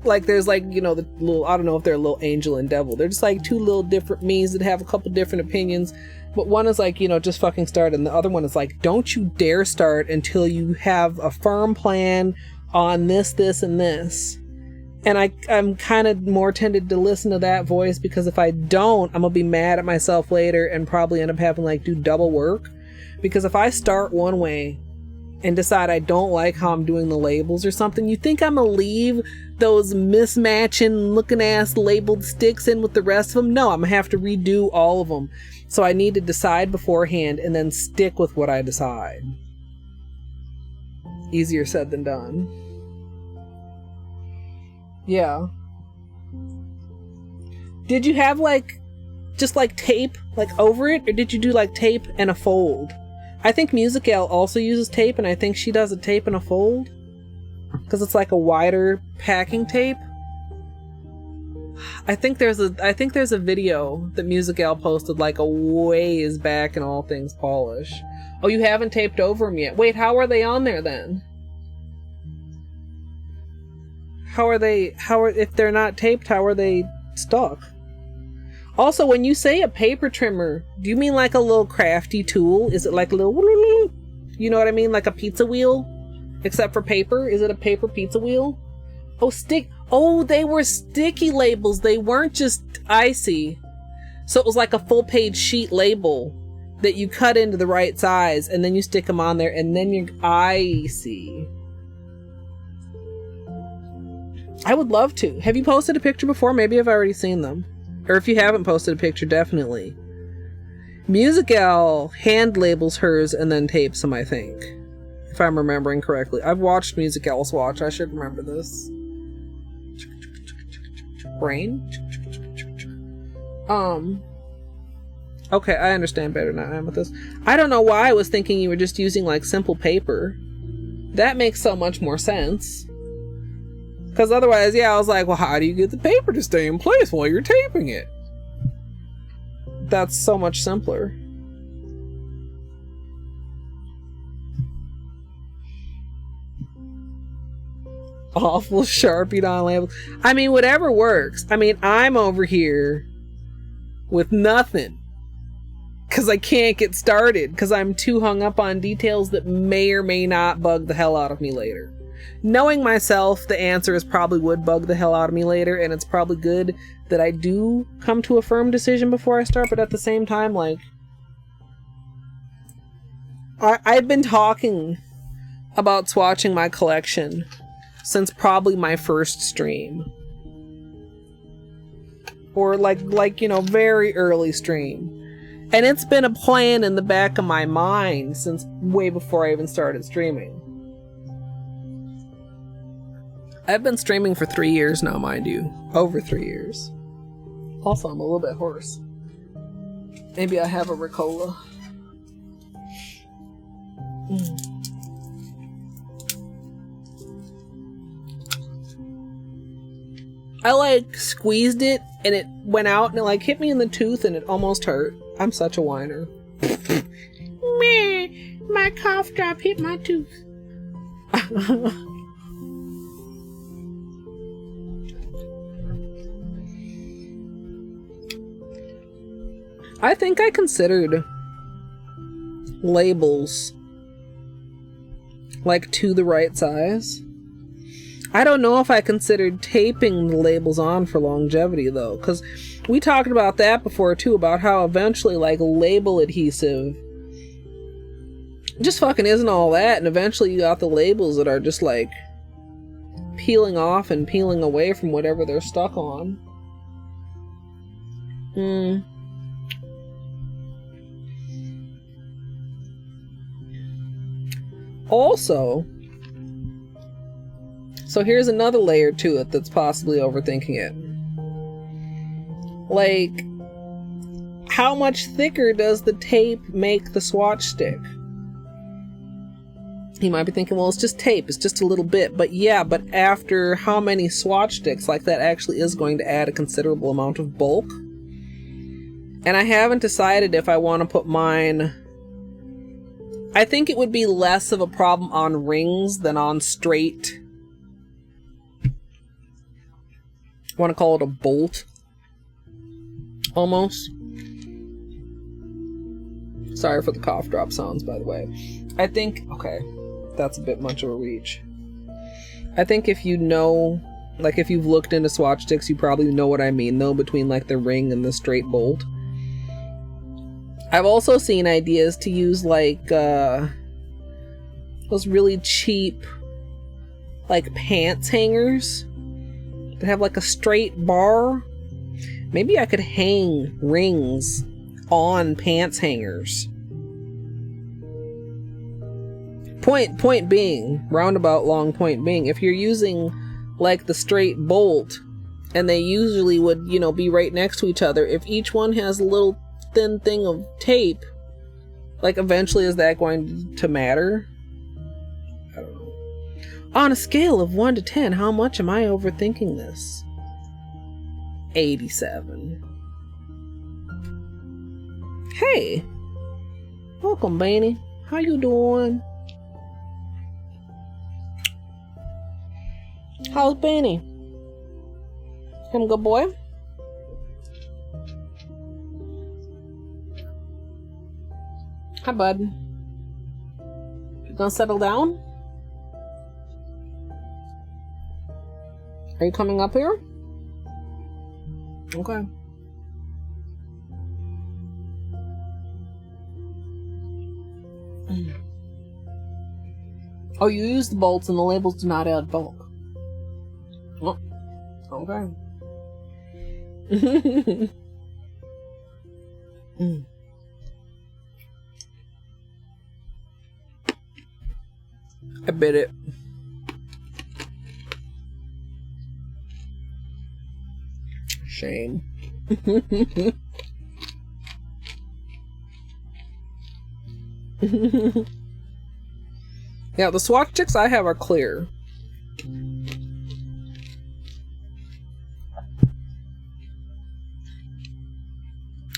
like, there's like, you know, the little, I don't know if they're a little angel and devil. They're just like two little different me's that have a couple different opinions. But one is like, you know, just fucking start. And the other one is like, don't you dare start until you have a firm plan on this, this, and this. And I'm kind of more tended to listen to that voice, because if I don't, I'm going to be mad at myself later and probably end up having like do double work. Because if I start one way and decide I don't like how I'm doing the labels or something, you think I'm gonna leave those mismatching looking ass labeled sticks in with the rest of them? No, I'm gonna have to redo all of them. So I need to decide beforehand and then stick with what I decide. Easier said than done. Yeah. Did you have like just like tape like over it, or did you do like tape and a fold? I think Music Gal also uses tape, and I think she does a tape and a fold because it's like a wider packing tape. I think there's a video that Music Gal posted like a ways back in All Things Polish. Oh, you haven't taped over them yet. Wait, how are they on there then? If they're not taped, how are they stuck? Also, when you say a paper trimmer, do you mean like a little crafty tool? Is it like a little, you know what I mean? Like a pizza wheel? Except for paper? Is it a paper pizza wheel? Oh, they were sticky labels. They weren't just icy. So it was like a full page sheet label that you cut into the right size and then you stick them on there and then you're icy. I would love to. Have you posted a picture before? Maybe I've already seen them. Or if you haven't posted a picture, definitely. Music Gal hand labels hers and then tapes them, I think. If I'm remembering correctly. I've watched Music Gal swatch. I should remember this. Brain? Okay, I understand better now, Amethyst. I don't know why I was thinking you were just using, like, simple paper. That makes so much more sense. Because otherwise, yeah, I was like, well, how do you get the paper to stay in place while you're taping it? That's so much simpler. Awful Sharpie on labels. I mean, whatever works. I mean, I'm over here with nothing. Because I can't get started. Because I'm too hung up on details that may or may not bug the hell out of me later. Knowing myself, the answer is probably would bug the hell out of me later, and it's probably good that I do come to a firm decision before I start, but at the same time, like, I've been talking about swatching my collection since probably my first stream. Or like, you know, very early stream. And it's been a plan in the back of my mind since way before I even started streaming. I've been streaming for 3 years now, mind you. Over 3 years. Also, I'm a little bit hoarse. Maybe I have a Ricola. I like squeezed it and it went out and it like hit me in the tooth and it almost hurt. I'm such a whiner. Meh, my cough drop hit my tooth. I think I considered labels like to the right size. I don't know if I considered taping the labels on for longevity though, because we talked about that before too, about how eventually like label adhesive just fucking isn't all that, and eventually you got the labels that are just like peeling off and peeling away from whatever they're stuck on. Also, so here's another layer to it that's possibly overthinking it. Like, how much thicker does the tape make the swatch stick? You might be thinking, well, it's just tape, it's just a little bit. But yeah, but after how many swatch sticks, like that actually is going to add a considerable amount of bulk. And I haven't decided if I want to put mine... I think it would be less of a problem on rings than on straight... want to call it a bolt? Almost. Sorry for the cough drop sounds, by the way. I think... okay, that's a bit much of a reach. I think if you know... like, if you've looked into swatch sticks, you probably know what I mean, though, between, like, the ring and the straight bolt. I've also seen ideas to use, like, those really cheap, like, pants hangers that have, like, a straight bar. Maybe I could hang rings on pants hangers. Point being, roundabout long point being, if you're using, like, the straight bolt, and they usually would, you know, be right next to each other, if each one has a little thin thing of tape, like, eventually is that going to matter? I don't know. On a scale of 1 to 10, how much am I overthinking this? 87. Hey! Welcome, Beanie. How you doing? How's Beanie? Him a good boy? Hi, bud. You gonna settle down? Are you coming up here? Okay. Oh, you use the bolts and the labels do not add bulk. Oh, okay. I bit it. Shame. Yeah, the swatch sticks I have are clear.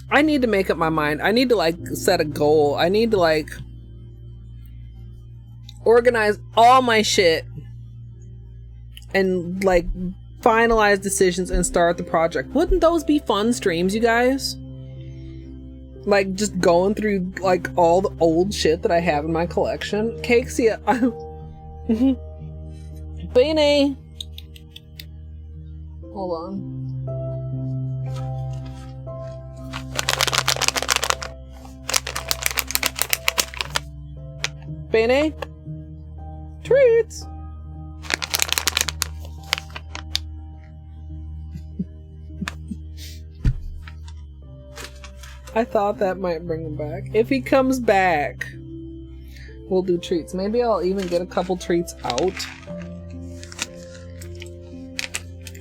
I need to make up my mind. I need to, like, set a goal. I need to, like, organize all my shit and, like, finalize decisions and start the project. Wouldn't those be fun streams, you guys? Like, just going through, like, all the old shit that I have in my collection. Cakesy, Beanie! Hold on. Beanie? Treats! I thought that might bring him back. If he comes back, we'll do treats. Maybe I'll even get a couple treats out.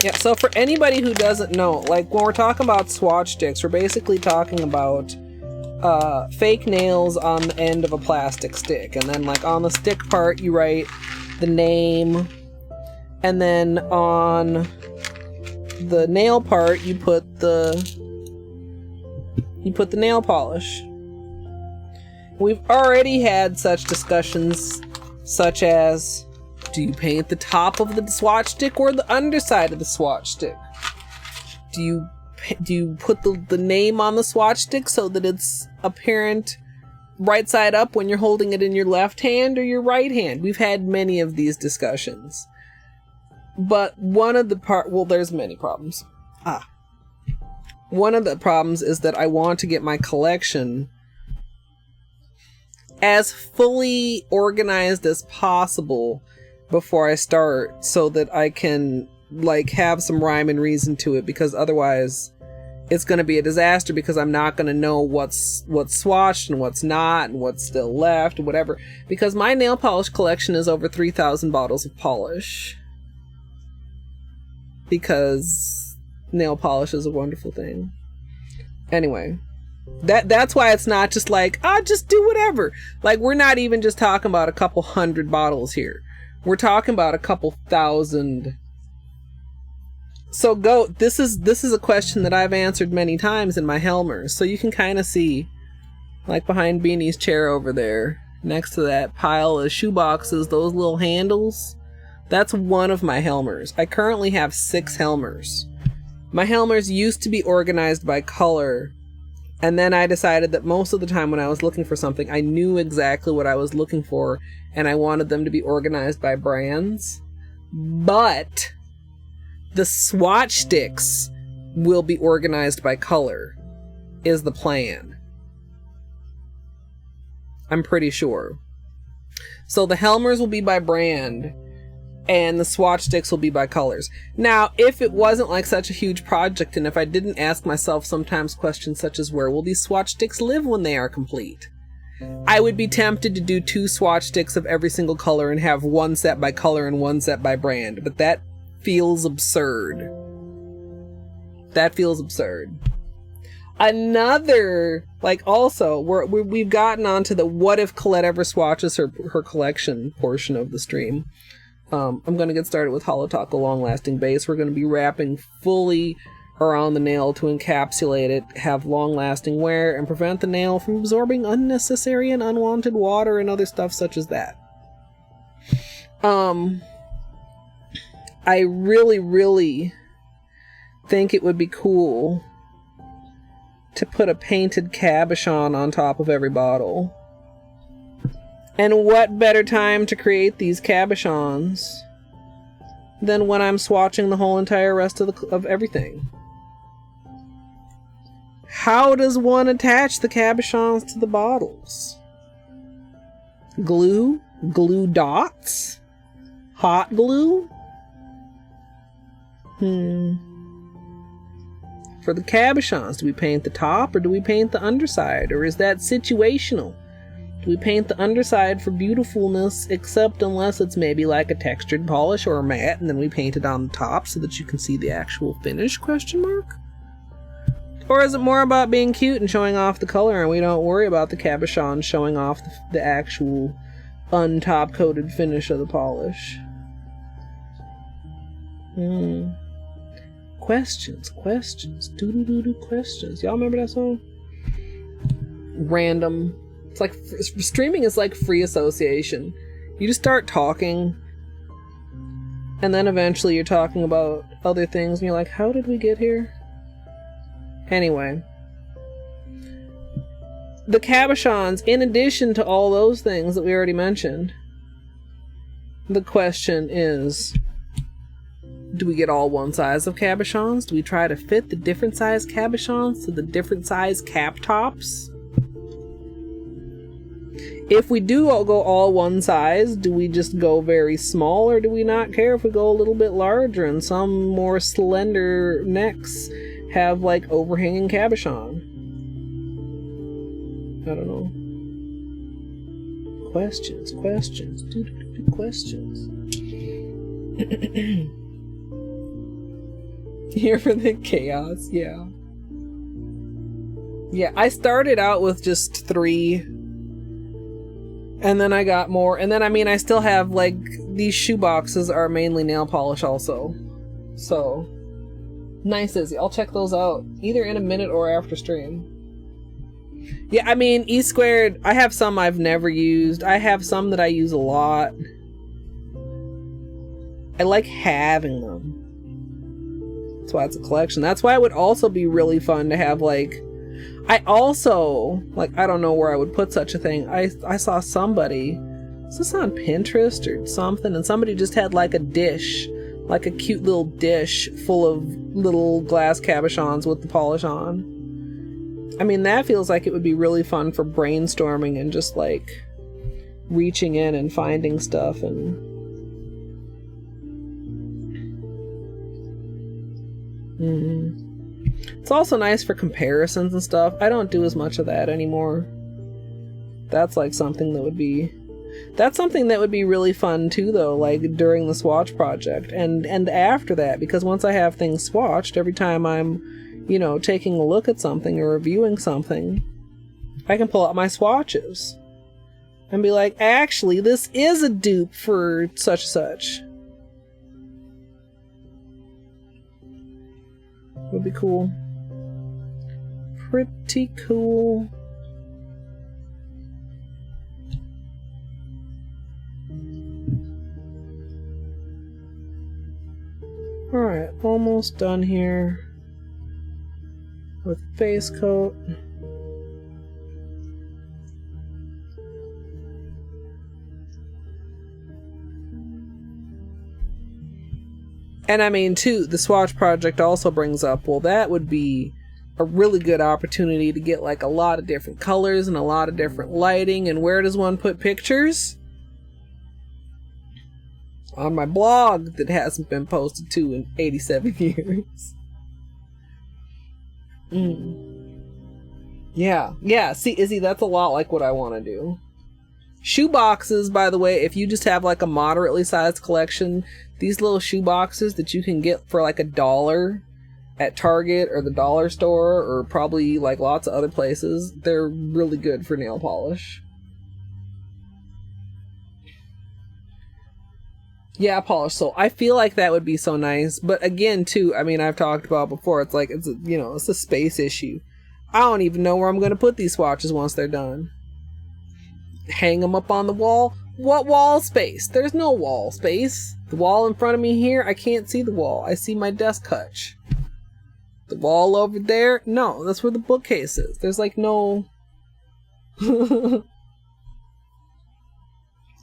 Yeah, so for anybody who doesn't know, like when we're talking about swatch sticks, we're basically talking about fake nails on the end of a plastic stick. And then like on the stick part, you write the name. And then on the nail part, you put the nail polish. We've already had such discussions such as, do you paint the top of the swatch stick or the underside of the swatch stick? Do you put the name on the swatch stick so that it's apparent right side up when you're holding it in your left hand or your right hand? We've had many of these discussions. But one of the there's many problems. One of the problems is that I want to get my collection as fully organized as possible before I start, so that I can like have some rhyme and reason to it, because otherwise it's going to be a disaster, because I'm not going to know what's swatched and what's not and what's still left or whatever, because my nail polish collection is over 3,000 bottles of polish, because nail polish is a wonderful thing. Anyway, that's why it's not just like, just do whatever. Like, we're not even just talking about a couple hundred bottles here. We're talking about a couple thousand. So this is a question that I've answered many times in my Helmers. So you can kind of see, like behind Beanie's chair over there, next to that pile of shoe boxes, those little handles. That's one of my Helmers. I currently have 6 Helmers. My Helmers used to be organized by color, and then I decided that most of the time when I was looking for something, I knew exactly what I was looking for, and I wanted them to be organized by brands. But the swatch sticks will be organized by color, is the plan. I'm pretty sure. So the Helmers will be by brand, and the swatch sticks will be by colors. Now, if it wasn't like such a huge project, and if I didn't ask myself sometimes questions such as, where will these swatch sticks live when they are complete? I would be tempted to do 2 swatch sticks of every single color and have one set by color and one set by brand, but that feels absurd. That feels absurd. Another, like, also, we've gotten onto the what if Colette ever swatches her collection portion of the stream. I'm going to get started with Holo Talk, a long-lasting base. We're going to be wrapping fully around the nail to encapsulate it, have long-lasting wear, and prevent the nail from absorbing unnecessary and unwanted water and other stuff such as that. I really, really think it would be cool to put a painted cabochon on top of every bottle. And what better time to create these cabochons than when I'm swatching the whole entire rest of everything? How does one attach the cabochons to the bottles? Glue? Glue dots? Hot glue? For the cabochons, do we paint the top or do we paint the underside? Or is that situational? Do we paint the underside for beautifulness, except unless it's maybe like a textured polish or a matte, and then we paint it on the top so that you can see the actual finish, question mark? Or is it more about being cute and showing off the color, and we don't worry about the cabochon showing off the actual untop-coated finish of the polish? Questions, doo-doo-doo-doo questions. Y'all remember that song? Random. It's like, streaming is like free association. You just start talking, and then eventually you're talking about other things, and you're like, how did we get here? Anyway. The cabochons, in addition to all those things that we already mentioned, the question is, do we get all one size of cabochons? Do we try to fit the different size cabochons to the different size cap tops? If we do all go all one size, do we just go very small, or do we not care if we go a little bit larger and some more slender necks have like overhanging cabochon? I don't know. Questions. Questions. Here for the chaos, yeah. Yeah, I started out with just 3. And then I got more. And then, I mean, I still have, like, these shoe boxes are mainly nail polish also. So, nice, Izzy. I'll check those out either in a minute or after stream. Yeah, I mean, E squared, I have some I've never used. I have some that I use a lot. I like having them. That's why it's a collection. That's why it would also be really fun to have, like, I also, like, I don't know where I would put such a thing. I saw somebody, was this on Pinterest or something? And somebody just had like a dish, like a cute little dish full of little glass cabochons with the polish on. I mean, that feels like it would be really fun for brainstorming and just like reaching in and finding stuff. And it's also nice for comparisons and stuff. I don't do as much of that anymore. That's like something that would be, that's something that would be really fun too, though, like during the swatch project and after that, because once I have things swatched, every time I'm, you know, taking a look at something or reviewing something, I can pull out my swatches and be like, actually, this is a dupe for such and such. Would be cool. Pretty cool. Alright, almost done here with face coat. And I mean, too, the swatch project also brings up, well, that would be a really good opportunity to get like a lot of different colors and a lot of different lighting. And where does one put pictures? On my blog that hasn't been posted to in 87 years. Yeah, see, Izzy, that's a lot like what I want to do. Shoe boxes, by the way, if you just have like a moderately sized collection, these little shoe boxes that you can get for like $1 at Target or the dollar store or probably like lots of other places, they're really good for nail polish. Yeah, polish sole. I feel like that would be so nice, but again, too, I mean, I've talked about before, it's like, it's a, you know, it's a space issue. I don't even know where I'm going to put these swatches once they're done. Hang them up on the wall? What wall space? There's no wall space. The wall in front of me here, I can't see the wall. I see my desk hutch. The wall over there? No, that's where the bookcase is. There's like no...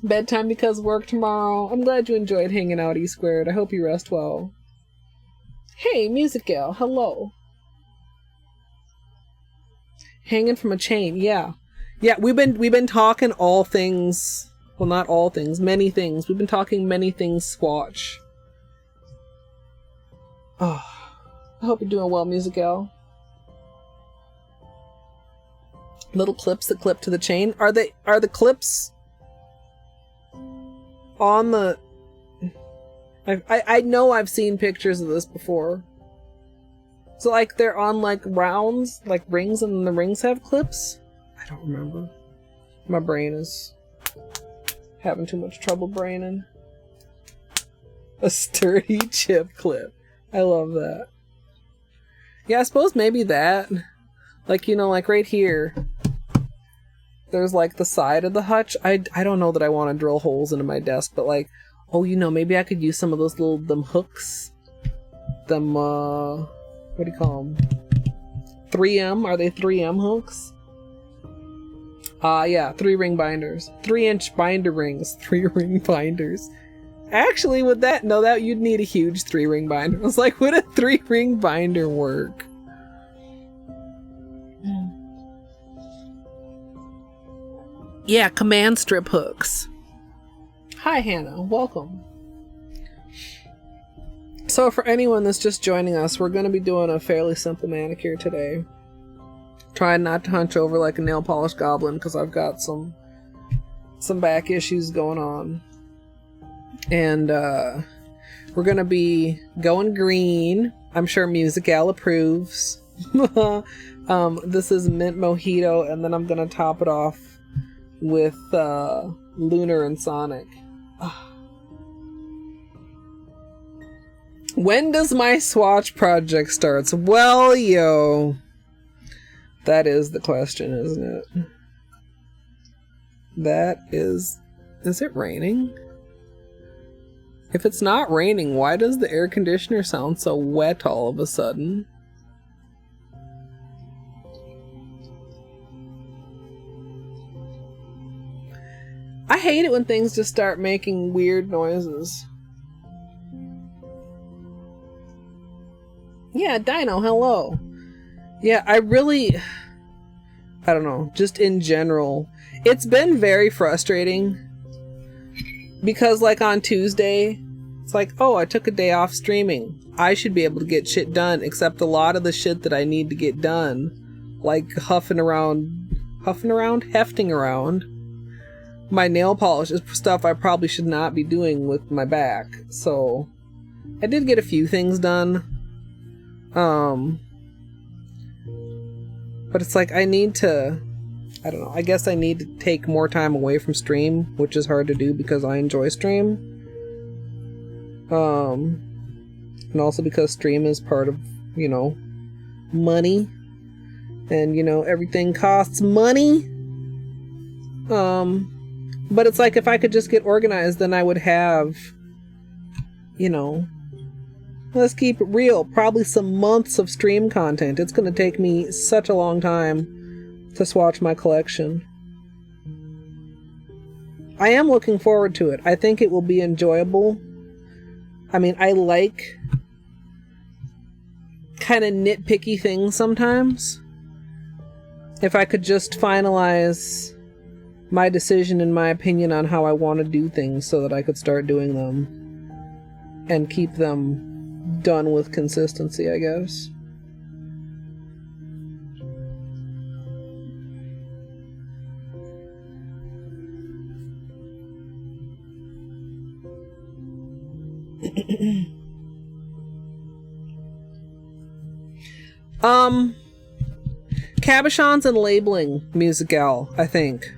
Bedtime because of work tomorrow. I'm glad you enjoyed hanging out, E squared. I hope you rest well. Hey, Music Gal, hello. Hanging from a chain, yeah. Yeah, we've been talking all things, well, not all things, many things. We've been talking many things swatch. Oh, I hope you're doing well, Music Gal. Little clips that clip to the chain. Are the clips on the... I know I've seen pictures of this before. So like they're on like rounds, like rings, and the rings have clips? I don't remember. My brain is having too much trouble braining. A sturdy chip clip. I love that. Yeah, I suppose maybe that. Like, you know, like right here. There's like the side of the hutch. I don't know that I want to drill holes into my desk, but like, oh, you know, maybe I could use some of those little, them hooks. Them, what do you call them? 3M? Are they 3M hooks? Yeah, 3-ring binders. 3-inch binder rings. 3-ring binders. Actually, with that, no, that you'd need a huge 3-ring binder. I was like, would a 3-ring binder work? Yeah, command strip hooks. Hi, Hannah. Welcome. So for anyone that's just joining us, we're going to be doing a fairly simple manicure today. Trying not to hunch over like a nail polish goblin because I've got some back issues going on. And we're gonna be going green. I'm sure Musical approves. This is mint mojito, and then I'm gonna top it off with Lunar and Sonic. When does my swatch project starts? Well, yo, that is the question, isn't it? That is it raining? If it's not raining, why does the air conditioner sound so wet all of a sudden? I hate it when things just start making weird noises. Yeah, Dino, hello. Yeah, I don't know, just in general, it's been very frustrating because like on Tuesday, it's like, oh, I took a day off streaming. I should be able to get shit done, except a lot of the shit that I need to get done, like hefting around my nail polish is stuff I probably should not be doing with my back. So I did get a few things done. But it's like I need to, I don't know, I guess I need to take more time away from stream, which is hard to do because I enjoy stream. And also because stream is part of, you know, money. And, you know, everything costs money. But it's like if I could just get organized, then I would have, you know, let's keep it real, probably some months of stream content. It's going to take me such a long time to swatch my collection. I am looking forward to it. I think it will be enjoyable. I mean, I like kind of nitpicky things sometimes. If I could just finalize my decision and my opinion on how I want to do things so that I could start doing them and keep them done with consistency, I guess. Cabochons and labeling Musical, I think.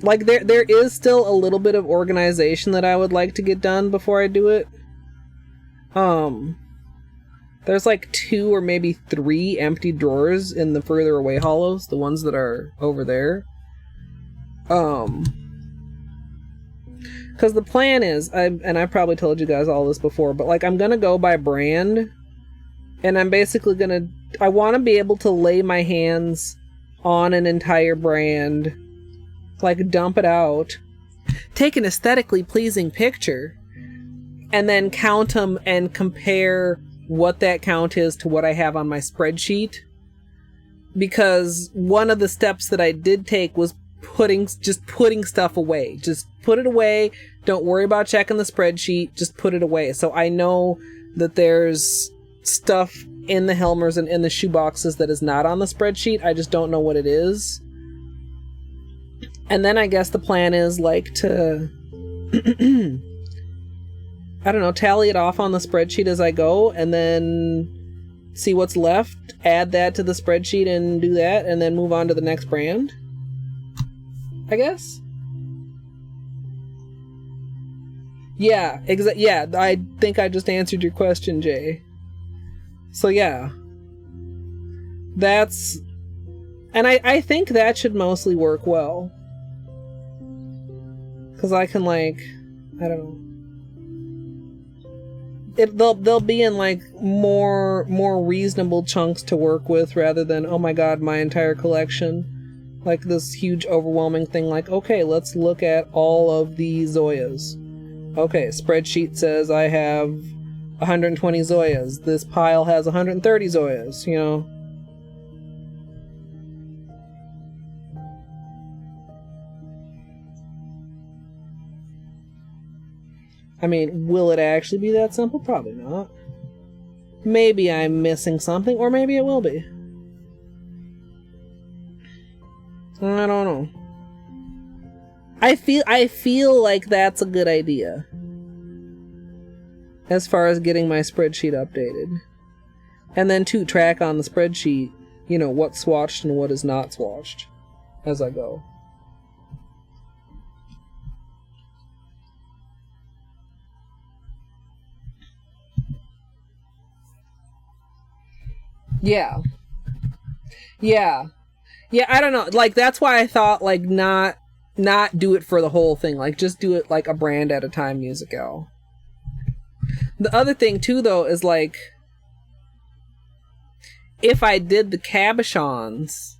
Like there is still a little bit of organization that I would like to get done before I do it. There's like 2 or maybe 3 empty drawers in the further away holos, the ones that are over there. Because the plan is, and I probably told you guys all this before, but like I'm gonna go by brand, and I'm basically I want to be able to lay my hands on an entire brand, like dump it out, take an aesthetically pleasing picture, and then count them and compare what that count is to what I have on my spreadsheet. Because one of the steps that I did take was putting stuff away. Just put it away. Don't worry about checking the spreadsheet. Just put it away. So I know that there's stuff in the Helmers and in the shoe boxes that is not on the spreadsheet. I just don't know what it is. And then I guess the plan is like to I don't know, tally it off on the spreadsheet as I go, and then see what's left, add that to the spreadsheet and do that, and then move on to the next brand, I guess. Yeah, yeah, I think I just answered your question, Jay. So yeah, that's, and I think that should mostly work well, because I can, like, I don't know, they'll be in like more reasonable chunks to work with, rather than, oh my god, my entire collection, like this huge overwhelming thing. Like, okay, let's look at all of the Zoyas. Okay, spreadsheet says I have 120 Zoyas. This pile has 130 Zoyas, you know. I mean, will it actually be that simple? Probably not. maybe I'm missing something, or maybe it will be. I don't know. I feel like that's a good idea. As far as getting my spreadsheet updated. And then to track on the spreadsheet, you know, what's swatched and what is not swatched as I go. Yeah. Yeah. Yeah, I don't know. Like, that's why I thought, like, not do it for the whole thing. Like, just do it, like, a brand at a time, Musical. The other thing, too, though, is, like, if I did the cabochons,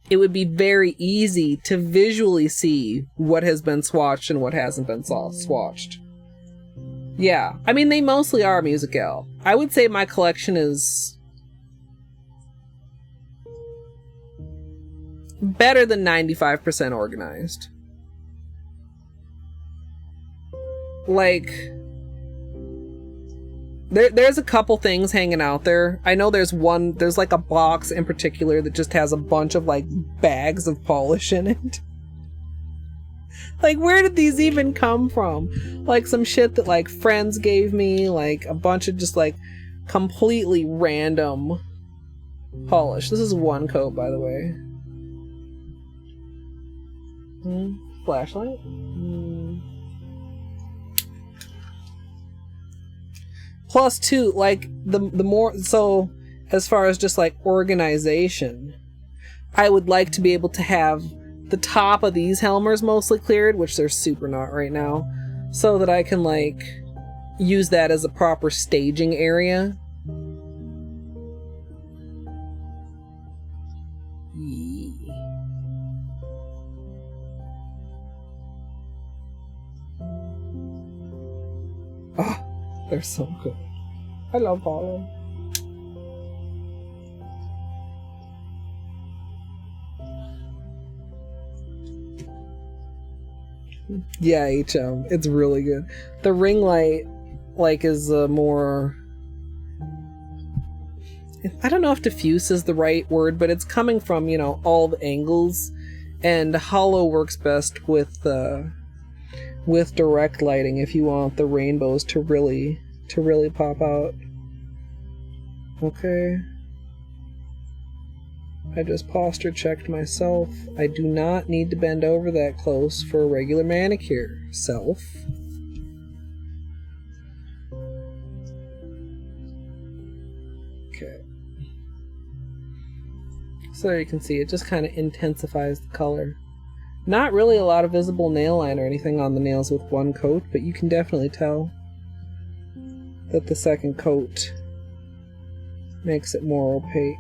it would be very easy to visually see what has been swatched and what hasn't been swatched. Yeah. I mean, they mostly are Musical. I would say my collection is better than 95% organized. Like, there's a couple things hanging out there. I know there's like a box in particular that just has a bunch of like bags of polish in it. Like, where did these even come from? Like some shit that like friends gave me, like a bunch of just like completely random polish. This is one coat, by the way. Flashlight? Plus two, like the more, so as far as just like organization, I would like to be able to have the top of these Helmers mostly cleared, which they're super not right now, so that I can like use that as a proper staging area. Oh, they're so good. I love Holo. Yeah, HM. It's really good. The ring light, like, is more... I don't know if diffuse is the right word, but it's coming from, you know, all the angles. And Holo works best with direct lighting if you want the rainbows to really pop out. Okay. I just posture checked myself. I do not need to bend over that close for a regular manicure. Self. Okay. So there you can see it just kind of intensifies the color. Not really a lot of visible nail line or anything on the nails with one coat, but you can definitely tell that the second coat makes it more opaque.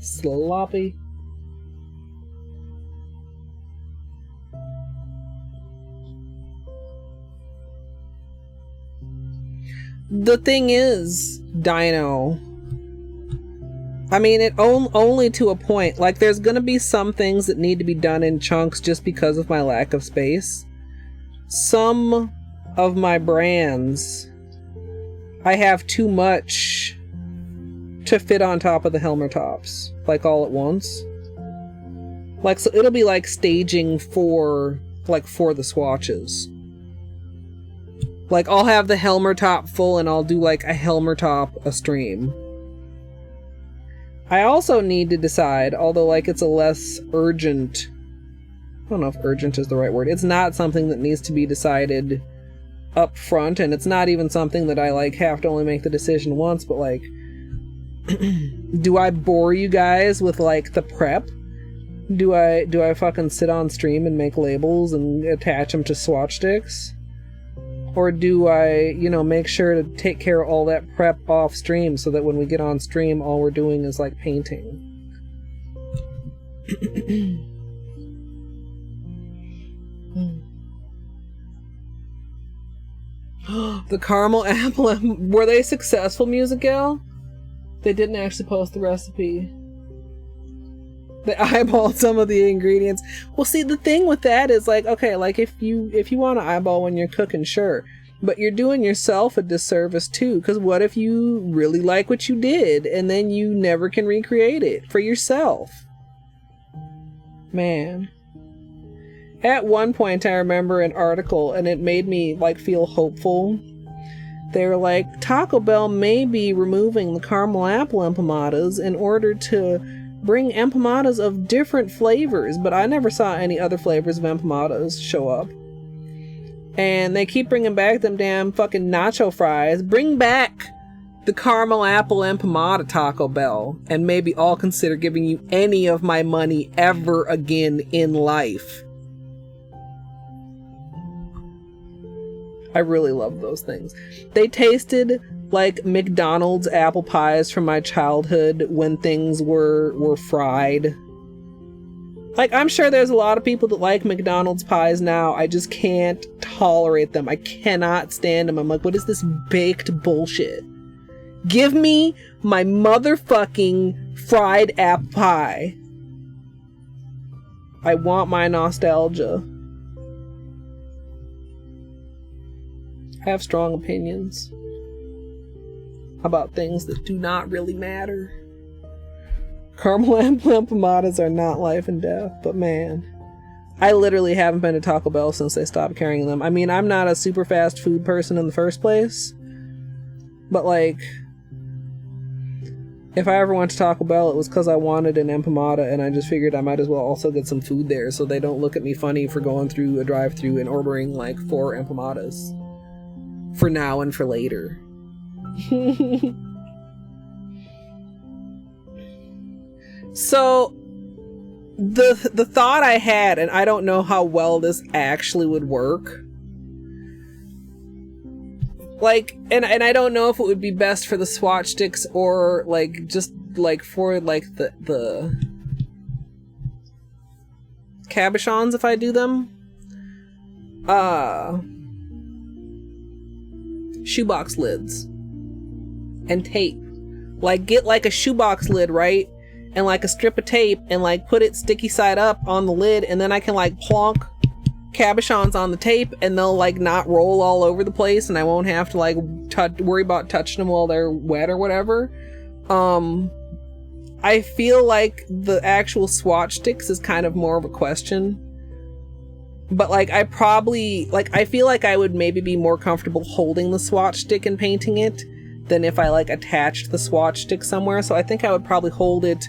Sloppy. The thing is, Dino, I mean, it only to a point. Like, there's gonna be some things that need to be done in chunks just because of my lack of space. Some of my brands, I have too much to fit on top of the Helmer tops, like all at once. Like, so it'll be like staging for the swatches. Like, I'll have the Helmer top full and I'll do like a Helmer top a stream. I also need to decide, although like it's a less urgent, I don't know if urgent is the right word, it's not something that needs to be decided up front, and it's not even something that I like have to only make the decision once, but like, do I bore you guys with like the prep? Do I fucking sit on stream and make labels and attach them to swatch sticks? Or do I, you know, make sure to take care of all that prep off stream so that when we get on stream all we're doing is like painting? The caramel apple. Were they successful, Music Gal? They didn't actually post the recipe. They eyeballed some of the ingredients. Well, see, the thing with that is like, okay, like if you want to eyeball when you're cooking, sure. But you're doing yourself a disservice too, because what if you really like what you did and then you never can recreate it for yourself? Man. At one point, I remember an article, and it made me like feel hopeful. They were like, Taco Bell may be removing the caramel apple empanadas in order to bring empanadas of different flavors, but I never saw any other flavors of empanadas show up. And they keep bringing back them damn fucking nacho fries. Bring back the caramel apple empanada, Taco Bell, and maybe I'll consider giving you any of my money ever again in life. I really love those things. They tasted like McDonald's apple pies from my childhood when things were fried. Like, I'm sure there's a lot of people that like McDonald's pies now. I just can't tolerate them. I cannot stand them. I'm like, what is this baked bullshit? Give me my motherfucking fried apple pie. I want my nostalgia. I have strong opinions about things that do not really matter. Caramel empanadas are not life and death, but man, I literally haven't been to Taco Bell since they stopped carrying them. I mean, I'm not a super fast food person in the first place, but like, if I ever went to Taco Bell, it was because I wanted an empanada, and I just figured I might as well also get some food there so they don't look at me funny for going through a drive-thru and ordering like 4 empanadas. For now and for later. So the thought I had, and I don't know how well this actually would work, like, and I don't know if it would be best for the swatch sticks or like just like for like the cabochons if I do them. Shoebox lids and tape. Like, get like a shoebox lid, right? And like a strip of tape and like put it sticky side up on the lid, and then I can like plonk cabochons on the tape and they'll like not roll all over the place, and I won't have to like worry about touching them while they're wet or whatever. I feel like the actual swatch sticks is kind of more of a question. But like, I feel like I would maybe be more comfortable holding the swatch stick and painting it than if I like attached the swatch stick somewhere. So I think I would probably hold it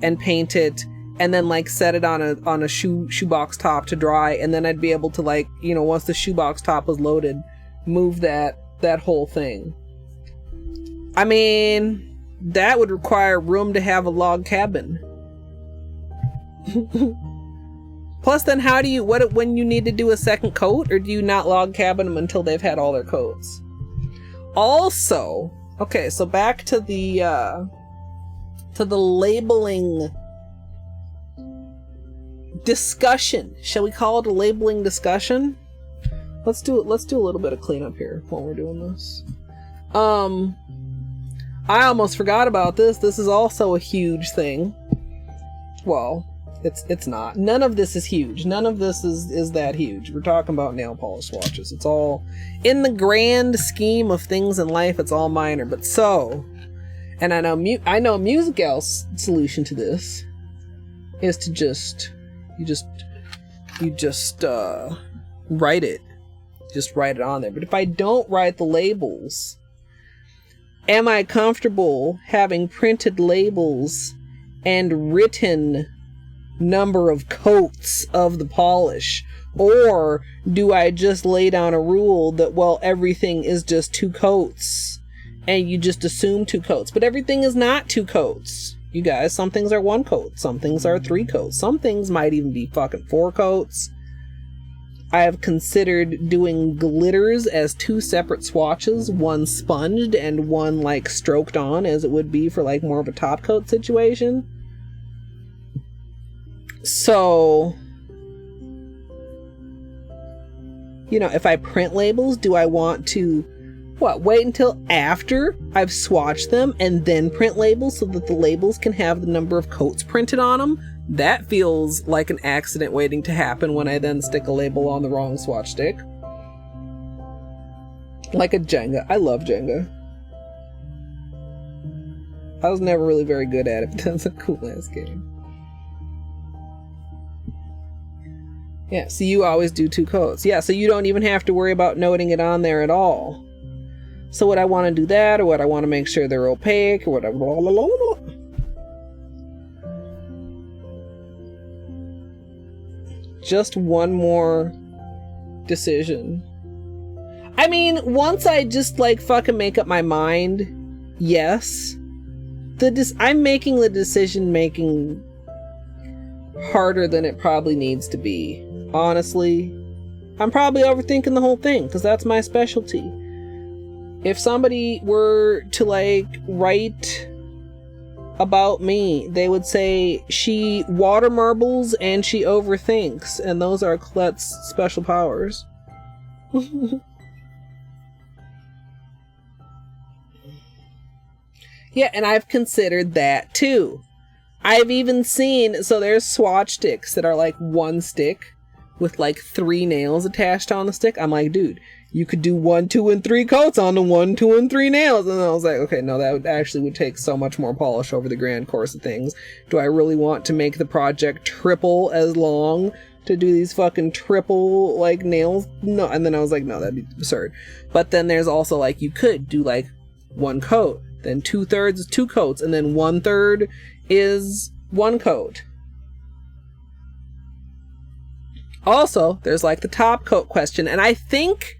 and paint it and then like set it on a shoebox top to dry, and then I'd be able to like, you know, once the shoebox top was loaded, move that whole thing. I mean, that would require room to have a log cabin. Plus, then how do you, when you need to do a second coat, or do you not log cabin them until they've had all their coats? Also, okay, so back to the labeling discussion. Shall we call it a labeling discussion? Let's do a little bit of cleanup here while we're doing this. I almost forgot about this. This is also a huge thing. Well, it's not. None of this is huge. None of this is that huge. We're talking about nail polish swatches. It's all, in the grand scheme of things in life, it's all minor. But so, and I know Music Gal's solution to this is to you just write it. Just write it on there. But if I don't write the labels, am I comfortable having printed labels and written number of coats of the polish? Or do I just lay down a rule that, well, everything is just 2 coats and you just assume 2 coats? But everything is not 2 coats, you guys. Some things are 1 coat, some things are 3 coats, some things might even be fucking 4 coats. I have considered doing glitters as 2 separate swatches, one sponged and one like stroked on, as it would be for like more of a top coat situation. So, you know, if I print labels, do I want to What, wait until after I've swatched them and then print labels so that the labels can have the number of coats printed on them? That feels like an accident waiting to happen when I then stick a label on the wrong swatch stick. Like a Jenga. I love Jenga. I was never really very good at it, but that's a cool ass game. Yeah, so you always do 2 coats. Yeah, so you don't even have to worry about noting it on there at all. So would I want to do that, or would I want to make sure they're opaque, or whatever? Blah, blah, blah, blah. Just one more decision. I mean, once I just like fucking make up my mind, yes. I'm making the decision making harder than it probably needs to be. Honestly, I'm probably overthinking the whole thing because that's my specialty. If somebody were to like write about me, they would say she water marbles and she overthinks, and those are Colette's special powers. Yeah, and I've considered that too. I've even seen, so there's swatch sticks that are like 1 stick with like 3 nails attached on the stick. I'm like, dude, you could do 1, 2, and 3 coats on the 1, 2, and 3 nails. And I was like, okay, no, that would take so much more polish over the grand course of things. Do I really want to make the project triple as long to do these fucking triple like nails? No. And then I was like, no, that'd be absurd. But then there's also like, you could do like 1 coat, then 2/3 is 2 coats, and then 1/3 is 1 coat. Also, there's like the top coat question, and I think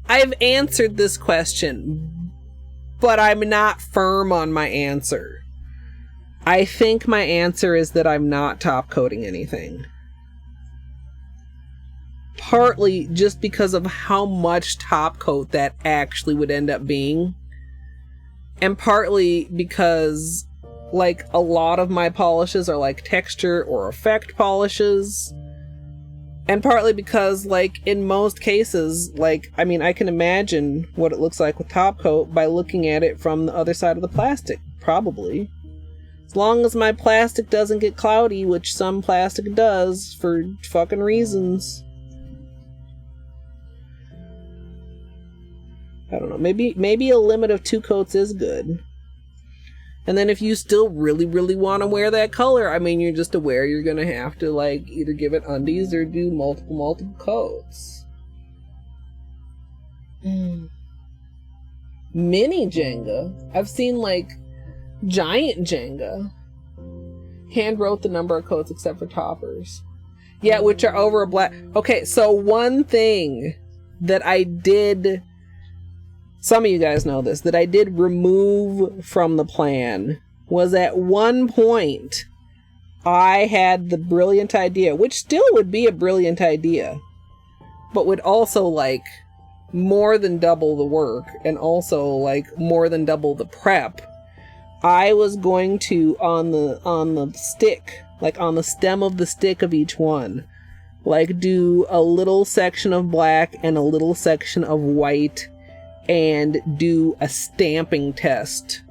I've answered this question, but I'm not firm on my answer. I think my answer is that I'm not top coating anything. Partly just because of how much top coat that actually would end up being. And partly because like a lot of my polishes are like texture or effect polishes. And partly because like in most cases, like, I mean, I can imagine what it looks like with top coat by looking at it from the other side of the plastic, probably. As long as my plastic doesn't get cloudy, which some plastic does for fucking reasons. I don't know, maybe a limit of 2 coats is good. And then if you still really, really want to wear that color, I mean, you're just aware you're going to have to, like, either give it undies or do multiple coats. Mini Jenga. I've seen, like, giant Jenga. Hand wrote the number of coats except for toppers. Yeah, which are over a black... Okay, so one thing that I did... Some of you guys know this, that I did remove from the plan was at one point I had the brilliant idea, which still would be a brilliant idea, but would also like more than double the work and also like more than double the prep. I was going to on the stick, like on the stem of the stick of each one, like do a little section of black and a little section of white and do a stamping test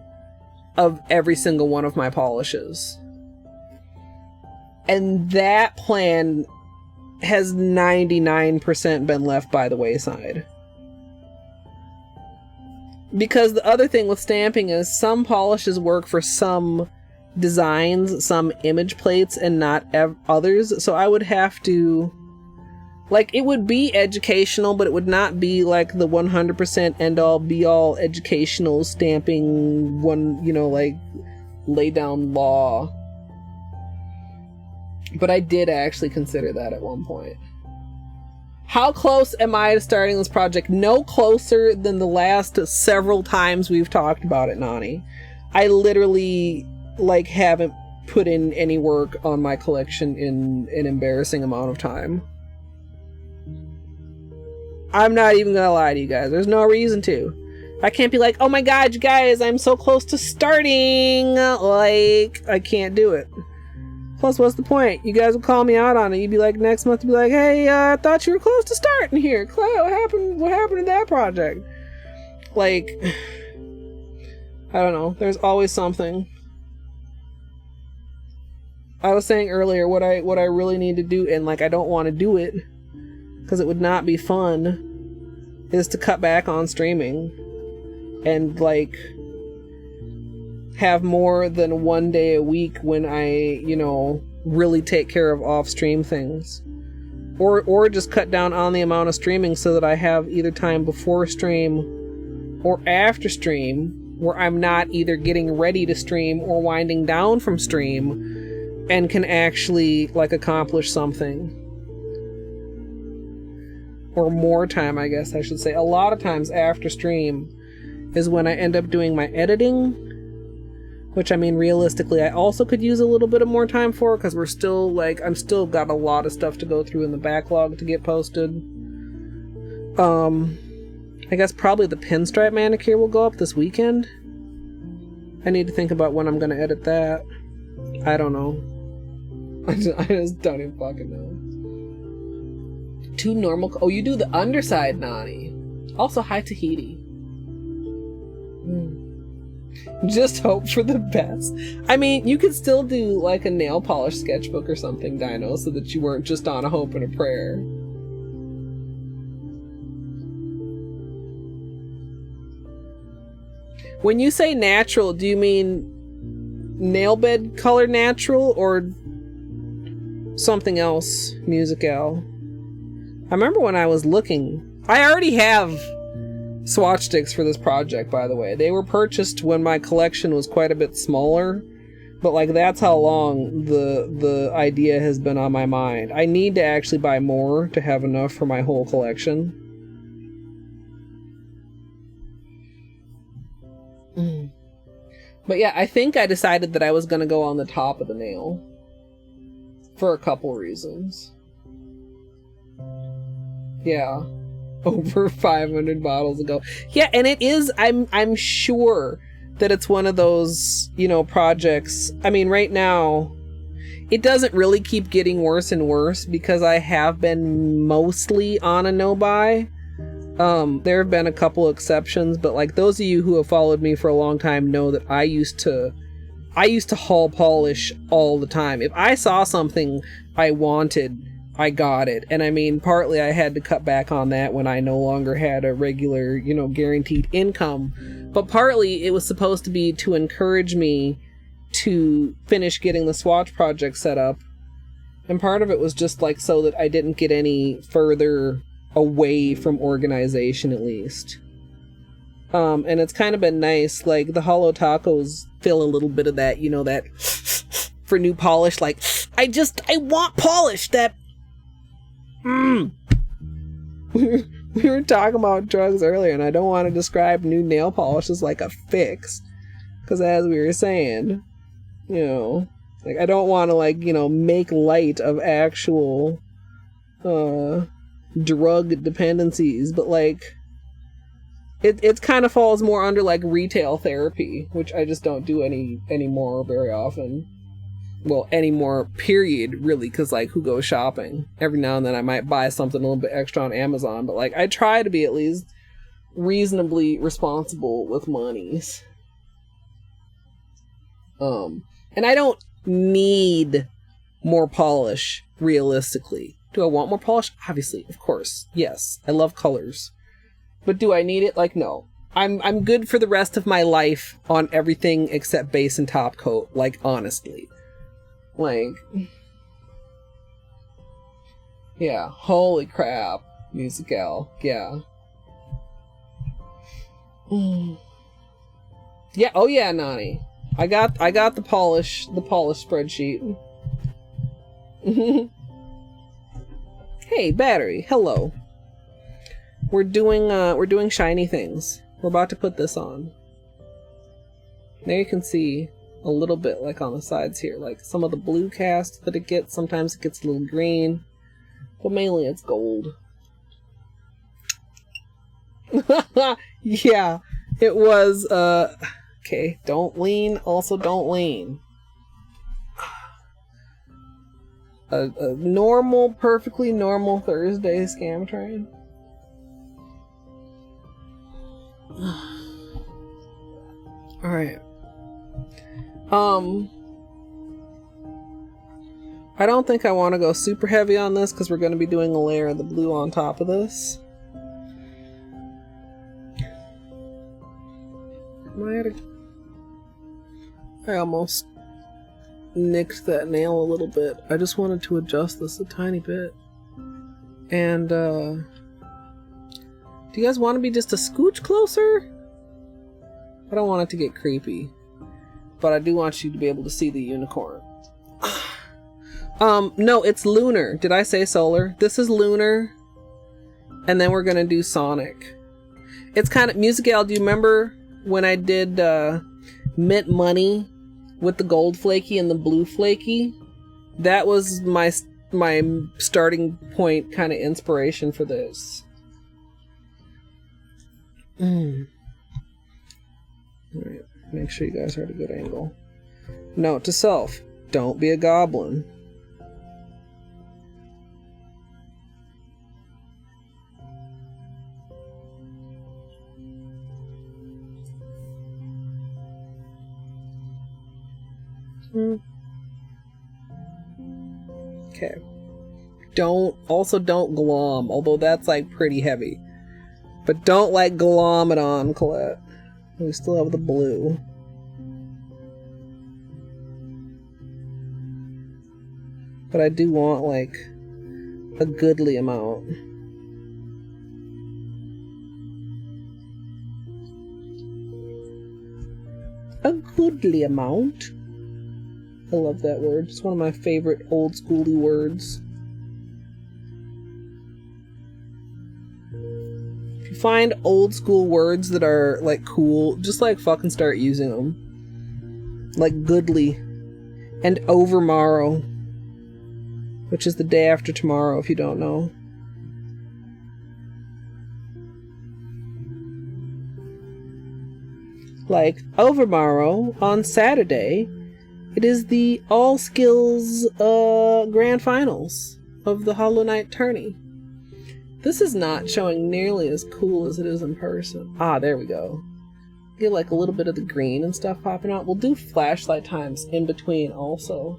of every single one of my polishes. And that plan has 99% been left by the wayside. Because the other thing with stamping is some polishes work for some designs, some image plates, and not others. So I would have to... Like, it would be educational, but it would not be like the 100% end-all, be-all educational stamping one, you know, like, lay down law. But I did actually consider that at one point. How close am I to starting this project? No closer than the last several times we've talked about it, Nani. I literally, like, haven't put in any work on my collection in an embarrassing amount of time. I'm not even gonna lie to you guys. There's no reason to. I can't be like, oh my god, you guys, I'm so close to starting. Like, I can't do it. Plus, what's the point? You guys will call me out on it. You'd be like, next month, you'd be like, hey, I thought you were close to starting here. Colette, what happened to that project? like, I don't know, there's always something. I was saying earlier what I really need to do, and like I don't want to do it because it would not be fun, is to cut back on streaming and like have more than one day a week when I, you know, really take care of off-stream things. Or just cut down on the amount of streaming so that I have either time before stream or after stream where I'm not either getting ready to stream or winding down from stream and can actually like accomplish something. Or more time, I guess I should say. A lot of times after stream is when I end up doing my editing, which I mean realistically I also could use a little bit of more time for because we're still like, I'm still got a lot of stuff to go through in the backlog to get posted. I guess probably the pinstripe manicure will go up this weekend. I need to think about when I'm gonna edit that. I don't know. I just don't even fucking know. Two normal... Oh, you do the underside, Nani. Also, hi, Tahiti. Just hope for the best. I mean, you could still do, like, a nail polish sketchbook or something, Dino, so that you weren't just on a hope and a prayer. When you say natural, do you mean nail bed color natural or something else, Musical? I remember when I was looking, I already have swatch sticks for this project, by the way. They were purchased when my collection was quite a bit smaller, but like that's how long the idea has been on my mind. I need to actually buy more to have enough for my whole collection. But yeah, I think I decided that I was going to go on the top of the nail for a couple reasons. Yeah. Over 500 bottles ago. Yeah, and it is, I'm sure that it's one of those, you know, projects. I mean, right now, it doesn't really keep getting worse and worse because I have been mostly on a no-buy. There have been a couple exceptions, but like those of you who have followed me for a long time know that I used to haul polish all the time. If I saw something I wanted, I got it. And I mean, partly I had to cut back on that when I no longer had a regular, you know, guaranteed income. But partly it was supposed to be to encourage me to finish getting the swatch project set up. And part of it was just like so that I didn't get any further away from organization, at least. And it's kind of been nice, like the Holo tacos fill a little bit of that, you know, that for new polish, like I want polish that we were talking about drugs earlier, and I don't want to describe new nail polish as like a fix, because as we were saying, you know, like I don't want to like, you know, make light of actual drug dependencies, but like it kind of falls more under like retail therapy, which I just don't do anymore very often. Well, anymore, period, really, because like who goes shopping? Every now and then I might buy something a little bit extra on Amazon, but like I try to be at least reasonably responsible with monies. And I don't need more polish, realistically. Do I want more polish? Obviously, of course. Yes, I love colors. But do I need it? Like, no. I'm good for the rest of my life on everything except base and top coat, like, honestly. Like, yeah, holy crap, Musical, yeah. Yeah, oh yeah, Nani. I got the polish spreadsheet. Hey, Battery, hello. We're doing shiny things. We're about to put this on. There you can see a little bit like on the sides here, like some of the blue cast that it gets. Sometimes it gets a little green, but mainly it's gold. Yeah, it was, okay, don't lean, also don't lean. A normal, perfectly normal Thursday scam train. Alright. I don't think I want to go super heavy on this because we're going to be doing a layer of the blue on top of this. I almost nicked that nail a little bit. I just wanted to adjust this a tiny bit. And, do you guys want to be just a scooch closer? I don't want it to get creepy. But I do want you to be able to see the unicorn. No, it's Lunar. Did I say solar? This is Lunar. And then we're gonna do Sonic. It's kind of... Musical, do you remember when I did, Mint Money with the gold flaky and the blue flaky? That was my starting point kind of inspiration for this. Alright, make sure you guys are at a good angle. Note to self, don't be a goblin. Okay. Don't glom, although that's like pretty heavy. But don't like glom it on, Colette. We still have the blue. But I do want like a goodly amount. A goodly amount. I love that word. It's one of my favorite old schooly words. If you find old school words that are like cool, just like fucking start using them. Like goodly and overmorrow, which is the day after tomorrow if you don't know. Like overmorrow on Saturday, it is the All Skills Grand Finals of the Hollow Knight tourney. This is not showing nearly as cool as it is in person. Ah, there we go. Get like a little bit of the green and stuff popping out. We'll do flashlight times in between also.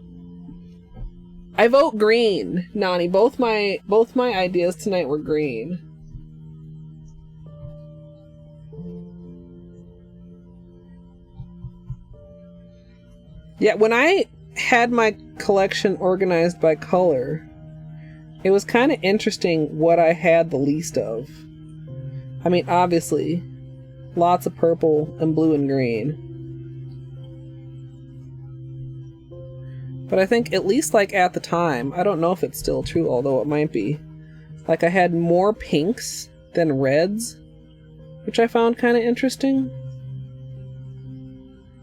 I vote green, Nani. Both my ideas tonight were green. Yeah, when I had my collection organized by color, it was kind of interesting what I had the least of. I mean, obviously, lots of purple and blue and green. But I think, at least like at the time, I don't know if it's still true, although it might be, like I had more pinks than reds, which I found kind of interesting.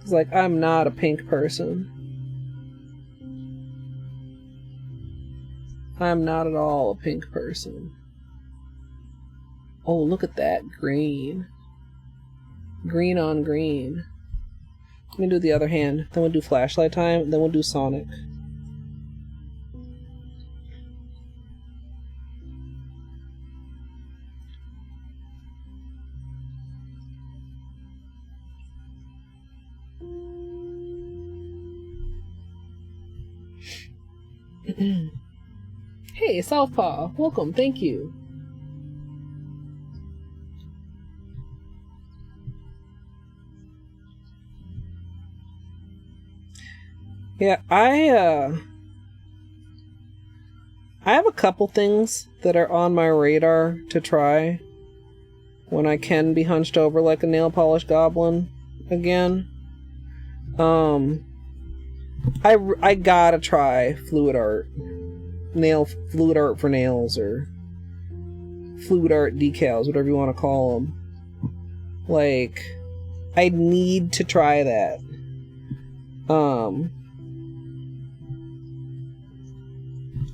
It's like, I'm not a pink person. I'm not at all a pink person. Oh, look at that green. Green on green. Let me do the other hand. Then we'll do flashlight time. Then we'll do Sonic. Hey, Southpaw. Welcome. Thank you. Yeah, I have a couple things that are on my radar to try when I can be hunched over like a nail polish goblin again. I gotta try fluid art. Fluid art for nails, or fluid art decals, whatever you want to call them. Like, I need to try that.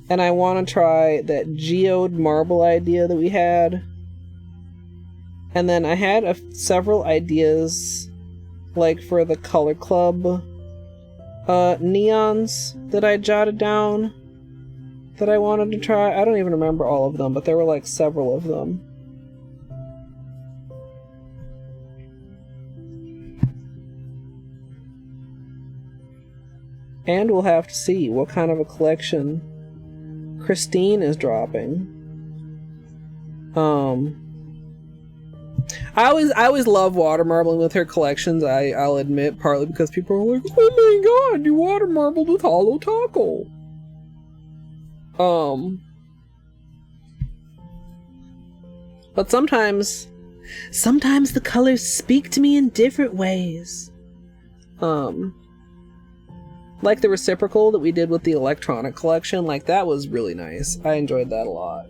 And I want to try that geode marble idea that we had. And then I had several ideas, like for the Color Club neons that I jotted down that I wanted to try. I don't even remember all of them, but there were like several of them. And we'll have to see what kind of a collection Christine is dropping. I always love water marbling with her collections. I'll admit, partly because people are like, "Oh my god, you water marbled with Holo Taco." But sometimes the colors speak to me in different ways. Like the reciprocal that we did with the electronic collection, like that was really nice. I enjoyed that a lot.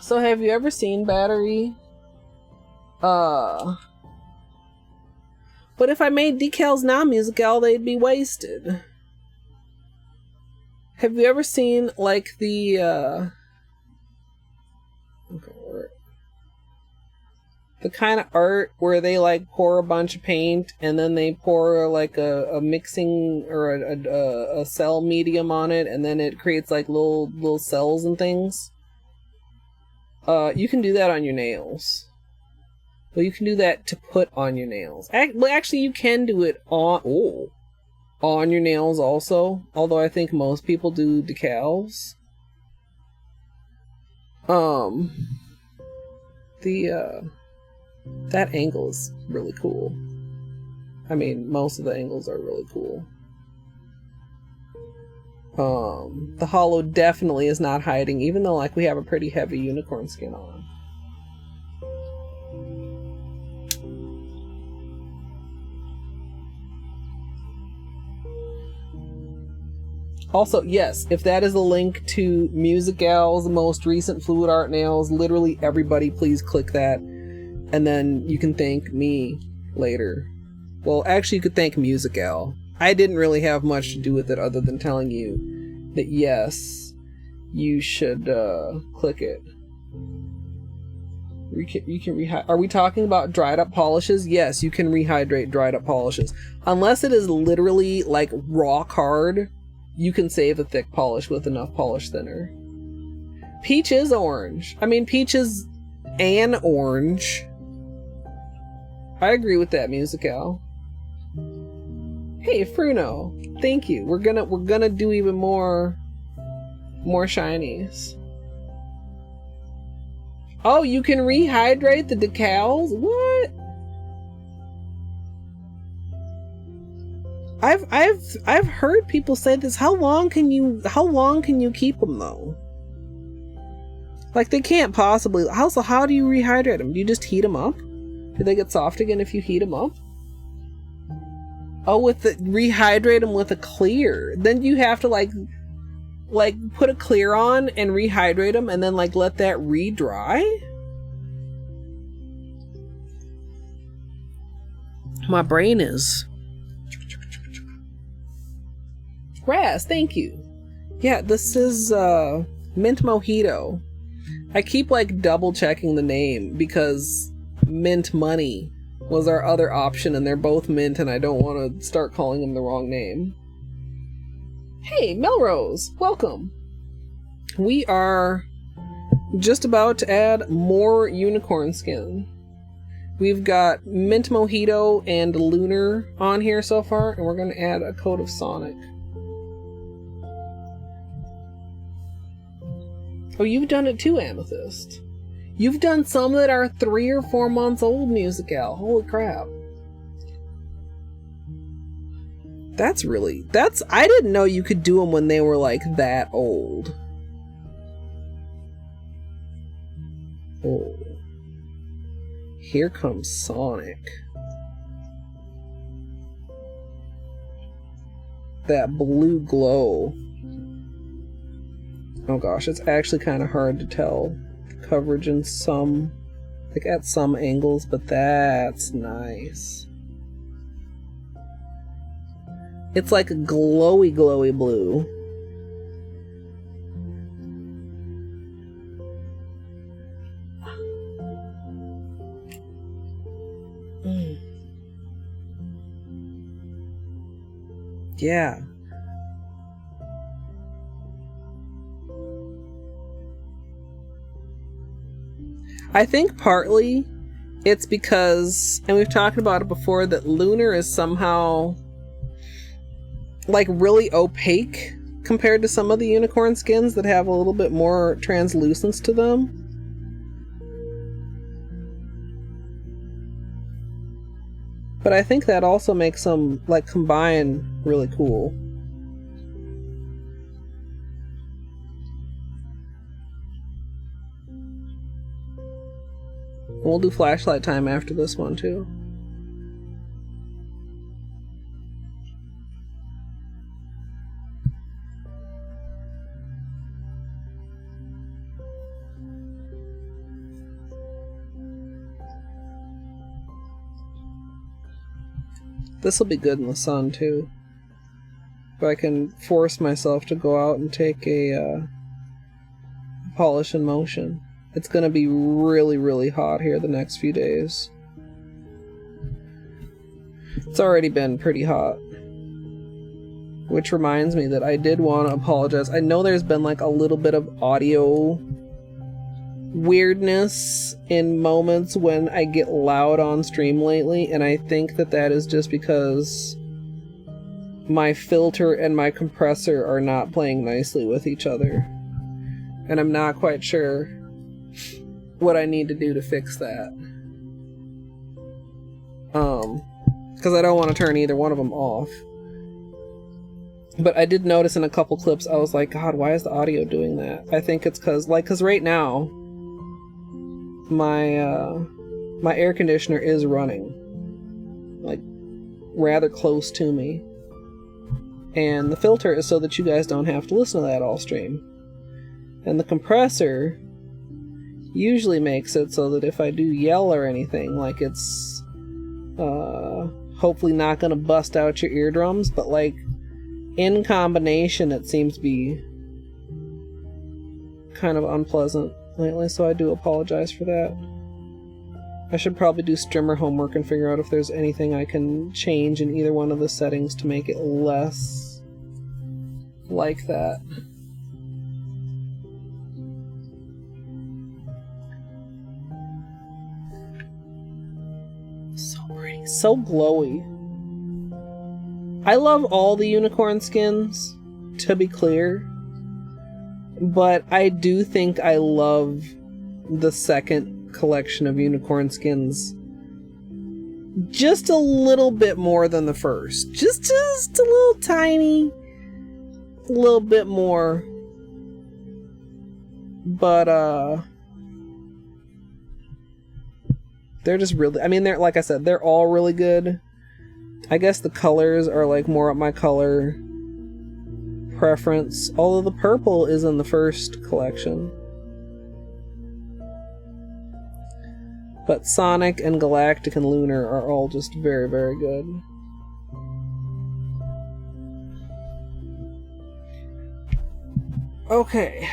So have you ever seen Battery? But if I made decals now, Musical, they'd be wasted. Have you ever seen, like, the kind of art where they, like, pour a bunch of paint and then they pour, like, a mixing or a cell medium on it, and then it creates, like, little cells and things? You can do that on your nails. Well, you can do that to put on your nails. Well, actually, you can do it on your nails also. Although I think most people do decals. That angle is really cool. I mean, most of the angles are really cool. The Holo definitely is not hiding, even though, like, we have a pretty heavy unicorn skin on. Also, yes, if that is a link to Musical's most recent fluid art nails, literally everybody please click that, and then you can thank me later. Well, actually, you could thank Musical. I didn't really have much to do with it other than telling you that yes, you should click it. You can rehydrate. Are we talking about dried up polishes? Yes, you can rehydrate dried up polishes. Unless it is literally like rock hard, you can save a thick polish with enough polish thinner. Peach is orange. I mean, peach is an orange. I agree with that, Musical. Hey, Fruno, thank you. We're gonna do even more shinies. Oh, you can rehydrate the decals? What? I've heard people say this. How long can you keep them though? Like, they can't possibly. How do you rehydrate them? Do you just heat them up? Do they get soft again if you heat them up? Oh, rehydrate them with a clear. Then you have to like put a clear on and rehydrate them and then like let that re-dry? My brain is. Raz, thank you. Yeah, this is Mint Mojito. I keep like double checking the name because Mint Money was our other option, and they're both mint, and I don't want to start calling them the wrong name. Hey, Melrose, welcome. We are just about to add more unicorn skin. We've got Mint Mojito and Lunar on here so far, and we're going to add a coat of Sonic. Oh, you've done it too, Amethyst. You've done some that are 3 or 4 months old, Musical. Holy crap. I didn't know you could do them when they were like that old. Oh. Here comes Sonic. That blue glow. Oh gosh, it's actually kind of hard to tell coverage in some, like at some angles, but that's nice. It's like a glowy blue. Yeah. I think partly it's because, and we've talked about it before, that Lunar is somehow like really opaque compared to some of the unicorn skins that have a little bit more translucence to them. But I think that also makes them like combine really cool. We'll do flashlight time after this one too. This will be good in the sun too. If I can force myself to go out and take a polish in motion. It's gonna be really, really hot here the next few days. It's already been pretty hot. Which reminds me that I did want to apologize. I know there's been like a little bit of audio weirdness in moments when I get loud on stream lately, and I think that that is just because my filter and my compressor are not playing nicely with each other. And I'm not quite sure what I need to do to fix that. Because I don't want to turn either one of them off. But I did notice in a couple clips, I was like, God, why is the audio doing that? I think it's because right now, my air conditioner is running, like, rather close to me. And the filter is so that you guys don't have to listen to that all stream. And the compressor usually makes it so that if I do yell or anything, like, it's hopefully not gonna bust out your eardrums, but like in combination it seems to be kind of unpleasant lately, so I do apologize for that. I should probably do strimmer homework and figure out if there's anything I can change in either one of the settings to make it less like that. So pretty, so glowy. I love all the unicorn skins, to be clear, but I do think I love the second collection of unicorn skins just a little bit more than the first. Just a little tiny, little bit more. But, they're just really, I mean, they're, like I said, they're all really good. I guess the colors are like more up my color preference, although the purple is in the first collection. But Sonic and Galactic and Lunar are all just very, very good. Okay.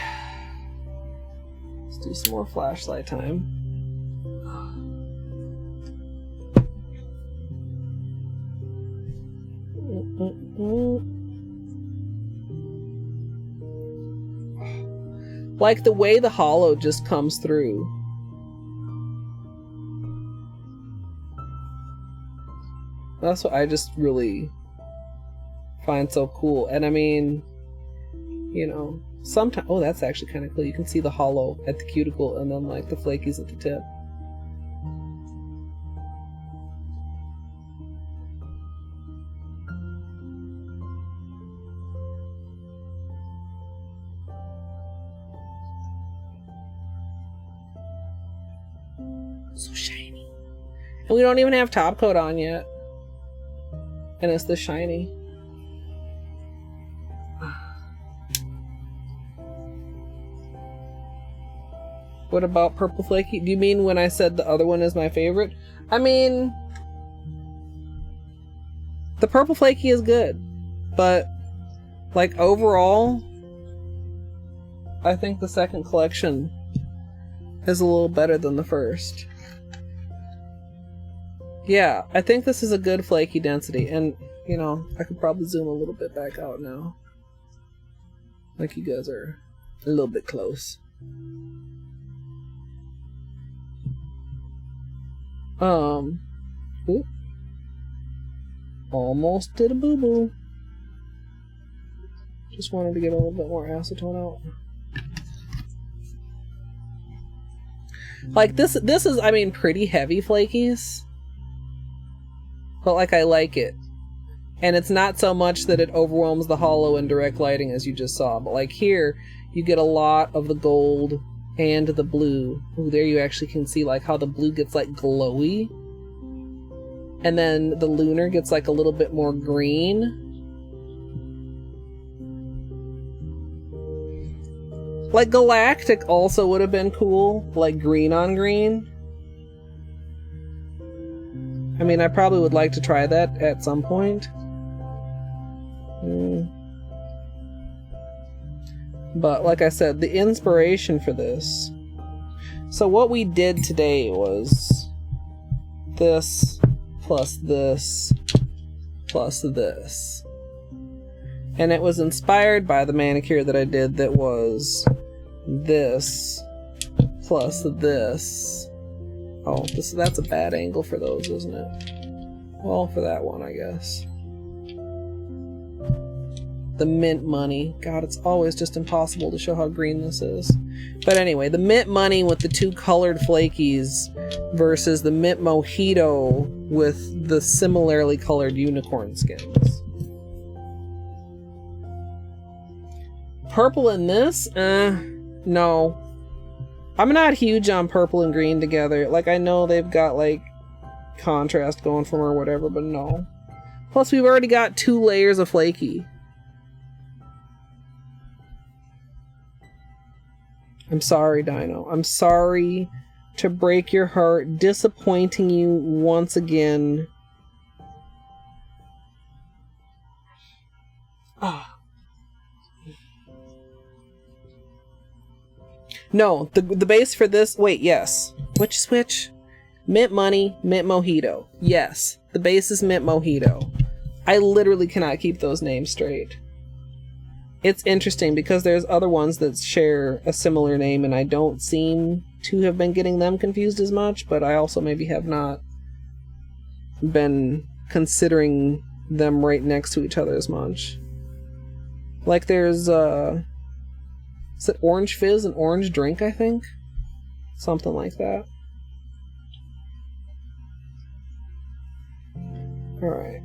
Let's do some more flashlight time. Like the way the holo just comes through. That's what I just really find so cool. And I mean, you know, sometimes, oh, that's actually kind of cool. You can see the holo at the cuticle and then like the flakies at the tip. So shiny. And we don't even have top coat on yet. And it's this shiny. What about Purple Flaky? Do you mean when I said the other one is my favorite? I mean, the Purple Flaky is good. But, like, overall, I think the second collection is a little better than the first. Yeah, I think this is a good flaky density, and, you know, I could probably zoom a little bit back out now. Like you guys are a little bit close. Oop. Almost did a boo-boo. Just wanted to get a little bit more acetone out. Like, this is, I mean, pretty heavy Flakies. But, like, I like it. And it's not so much that it overwhelms the holo in direct lighting as you just saw. But, like, here, you get a lot of the gold and the blue. Ooh, there you actually can see, like, how the blue gets, like, glowy. And then the lunar gets like a little bit more green. Like galactic also would have been cool, like green on green. I mean, I probably would like to try that at some point. But like I said, the inspiration for this. So what we did today was this plus this, plus this. And it was inspired by the manicure that I did that was this, plus this. Oh, that's a bad angle for those, isn't it? Well, for that one, I guess. The mint money. God, it's always just impossible to show how green this is. But anyway, the mint money with the two colored Flakies versus the mint mojito with the similarly colored unicorn skins. Purple in this? No. I'm not huge on purple and green together. Like, I know they've got, like, contrast going for them or whatever, but no. Plus, we've already got 2 layers of flaky. I'm sorry, Dino. I'm sorry to break your heart, disappointing you once again. Ah. No, the base for this... Wait, yes. Which switch? Mint money, mint mojito. Yes, the base is mint mojito. I literally cannot keep those names straight. It's interesting because there's other ones that share a similar name and I don't seem to have been getting them confused as much, but I also maybe have not been considering them right next to each other as much. Like there's, is it orange fizz and orange drink, I think? Something like that. Alright.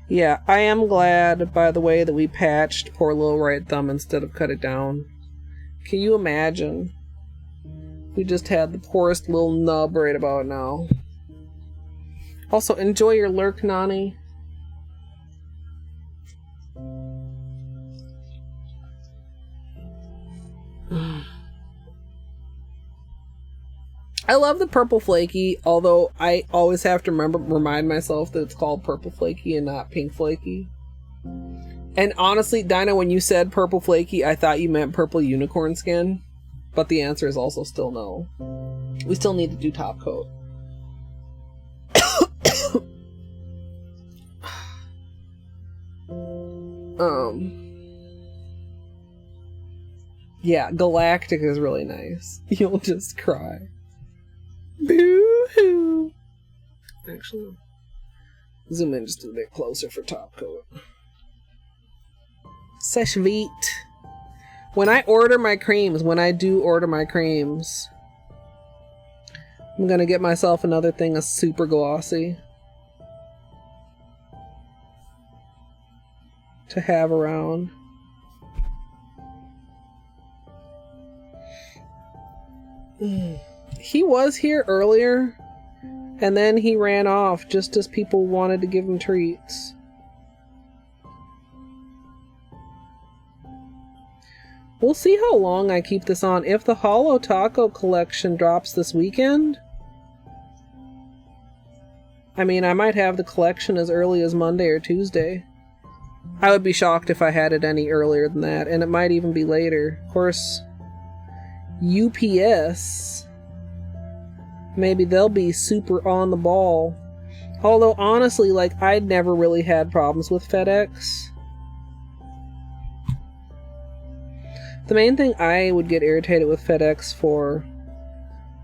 Yeah, I am glad, by the way, that we patched poor little right thumb instead of cut it down. Can you imagine? We just had the poorest little nub right about now. Also, enjoy your lurk, Nani. I love the purple flaky, although I always have to remind myself that it's called purple flaky and not pink flaky. And honestly, Dinah, when you said purple flaky, I thought you meant purple unicorn skin, but the answer is also still no. We still need to do top coat. Yeah, galactic is really nice. You'll just cry. Boo-hoo. Actually, zoom in just a bit closer for top coat. Sesh Veet. When I order my creams, when I do order my creams, I'm gonna get myself another thing of super glossy to have around. He was here earlier, and then he ran off just as people wanted to give him treats. We'll see how long I keep this on. If the Holo Taco collection drops this weekend, I mean, I might have the collection as early as Monday or Tuesday. I would be shocked if I had it any earlier than that, and it might even be later. Of course, UPS, maybe they'll be super on the ball. Although, honestly, like, I'd never really had problems with FedEx. The main thing I would get irritated with FedEx for,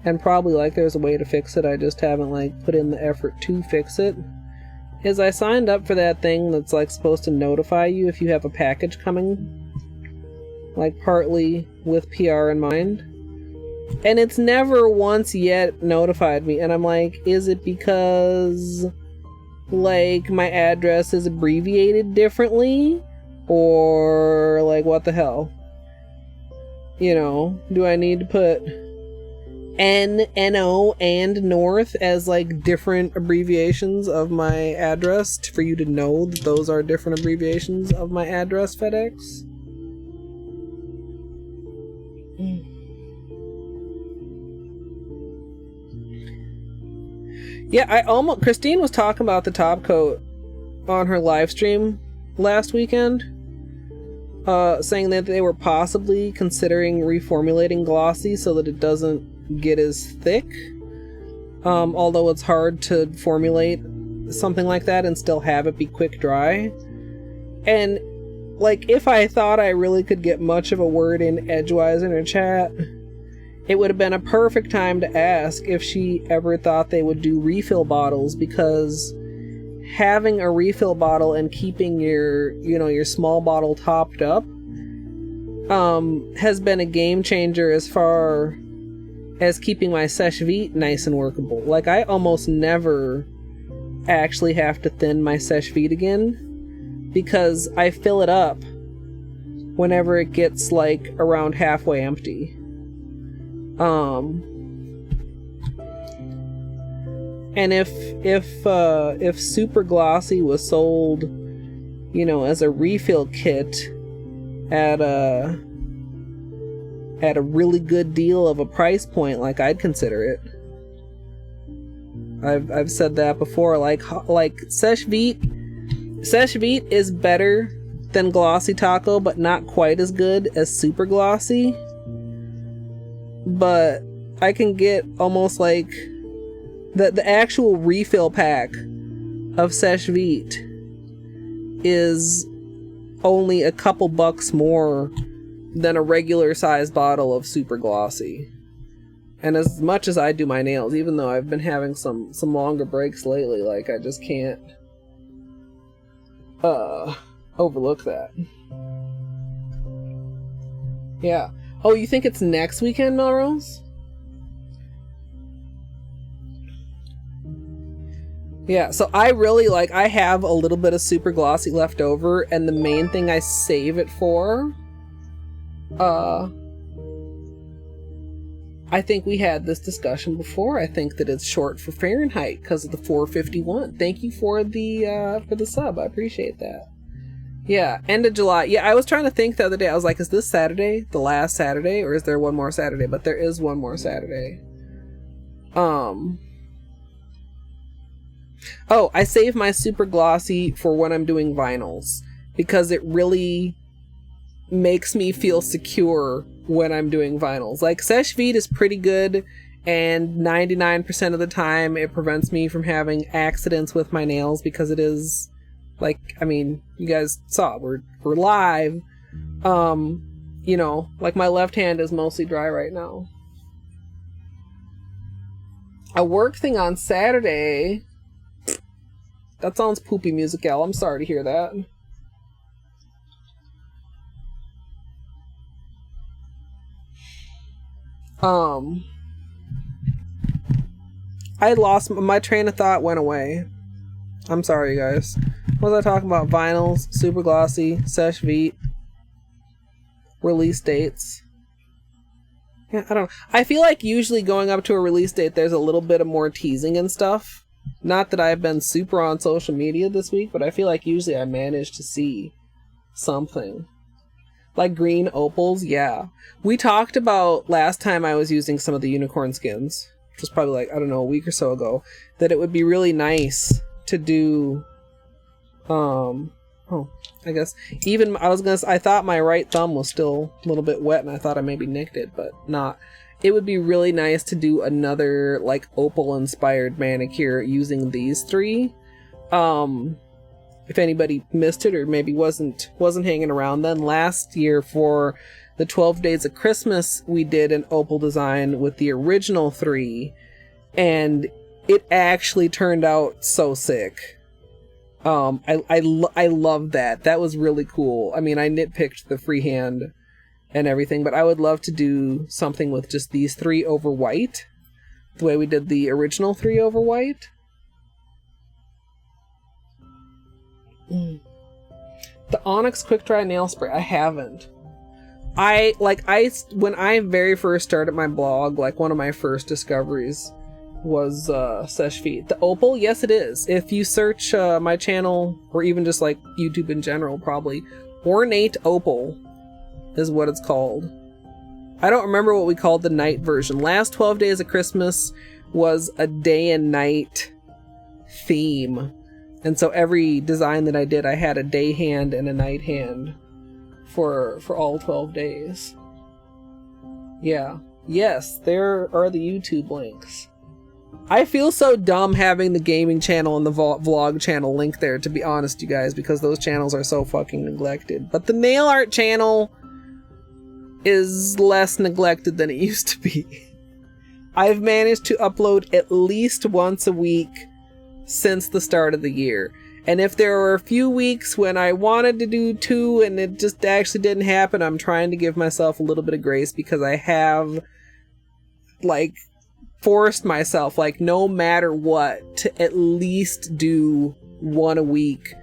and probably like there's a way to fix it, I just haven't like put in the effort to fix it, is I signed up for that thing that's like supposed to notify you if you have a package coming, like partly with PR in mind, and it's never once yet notified me, and I'm like, is it because like my address is abbreviated differently, or like what the hell? You know, do I need to put N, NO, and North as like different abbreviations of my address for you to know that those are different abbreviations of my address, FedEx? Yeah, Christine was talking about the top coat on her live stream last weekend, saying that they were possibly considering reformulating Glossy so that it doesn't get as thick, although it's hard to formulate something like that and still have it be quick dry. And like, if I thought I really could get much of a word in edgewise in her chat, it would have been a perfect time to ask if she ever thought they would do refill bottles, because having a refill bottle and keeping your small bottle topped up has been a game changer as far as keeping my Seche Vite nice and workable. Like, I almost never actually have to thin my Seche Vite again, because I fill it up whenever it gets like around halfway empty. And if Super Glossy was sold, as a refill kit at a really good deal of a price point, like, I'd consider it. I've said that before. Like Seche Vite is better than Glossy Taco, but not quite as good as Super Glossy. But I can get almost like the actual refill pack of Seche Vite is only a couple bucks more than a regular size bottle of Super Glossy. And as much as I do my nails, even though I've been having some longer breaks lately, like, I just can't overlook that. Yeah. Oh, you think it's next weekend, Melrose? Yeah, so I really I have a little bit of Super Glossy left over, and the main thing I save it for, I think we had this discussion before. I think that it's short for Fahrenheit because of the 451. Thank you for the sub. I appreciate that. Yeah, end of July. Yeah, I was trying to think the other day. I was like, is this Saturday the last Saturday, or is there one more Saturday? But there is one more Saturday. Oh, I save my Super Glossy for when I'm doing vinyls, because it really makes me feel secure when I'm doing vinyls. Like, Seche Vite is pretty good, and 99% of the time it prevents me from having accidents with my nails, because it is, like, I mean, you guys saw, we're live. Like, my left hand is mostly dry right now. A work thing on Saturday. That sounds poopy music, Al. I'm sorry to hear that. I lost my train of thought, went away. I'm sorry, you guys. What was I talking about? Vinyls, Super Glossy, Seche Vite, release dates. Yeah, I don't know. I feel like usually going up to a release date, there's a little bit of more teasing and stuff. Not that I've been super on social media this week, but I feel like usually I manage to see something. Like green opals, yeah. We talked about last time I was using some of the unicorn skins, which was probably like, I don't know, a week or so ago, that it would be really nice to do, I guess, even, I thought my right thumb was still a little bit wet, and I thought I maybe nicked it, but not. It would be really nice to do another, like, opal-inspired manicure using these three. If anybody missed it or maybe wasn't hanging around, then last year for The 12 Days of Christmas, we did an opal design with the original 3, and it actually turned out so sick. I love that. That was really cool. I mean, I nitpicked the freehand and everything, but I would love to do something with just these 3 over white, the way we did the original 3 over white. The Onyx Quick Dry Nail Spray, I haven't. When I very first started my blog, like one of my first discoveries was Sesh Feet. The opal, yes it is. If you search my channel, or even just like YouTube in general, probably, Ornate Opal is what it's called. I don't remember what we called the night version. Last 12 Days of Christmas was a day and night theme. And so every design that I did, I had a day hand and a night hand for all 12 days. Yeah. Yes, there are the YouTube links. I feel so dumb having the gaming channel and the vlog channel linked there, to be honest, you guys, because those channels are so fucking neglected. But the nail art channel is less neglected than it used to be. I've managed to upload at least once a week since the start of the year. And if there were a few weeks when I wanted to do 2 and it just actually didn't happen, I'm trying to give myself a little bit of grace, because I have, like, forced myself, like, no matter what, to at least do 1 a week,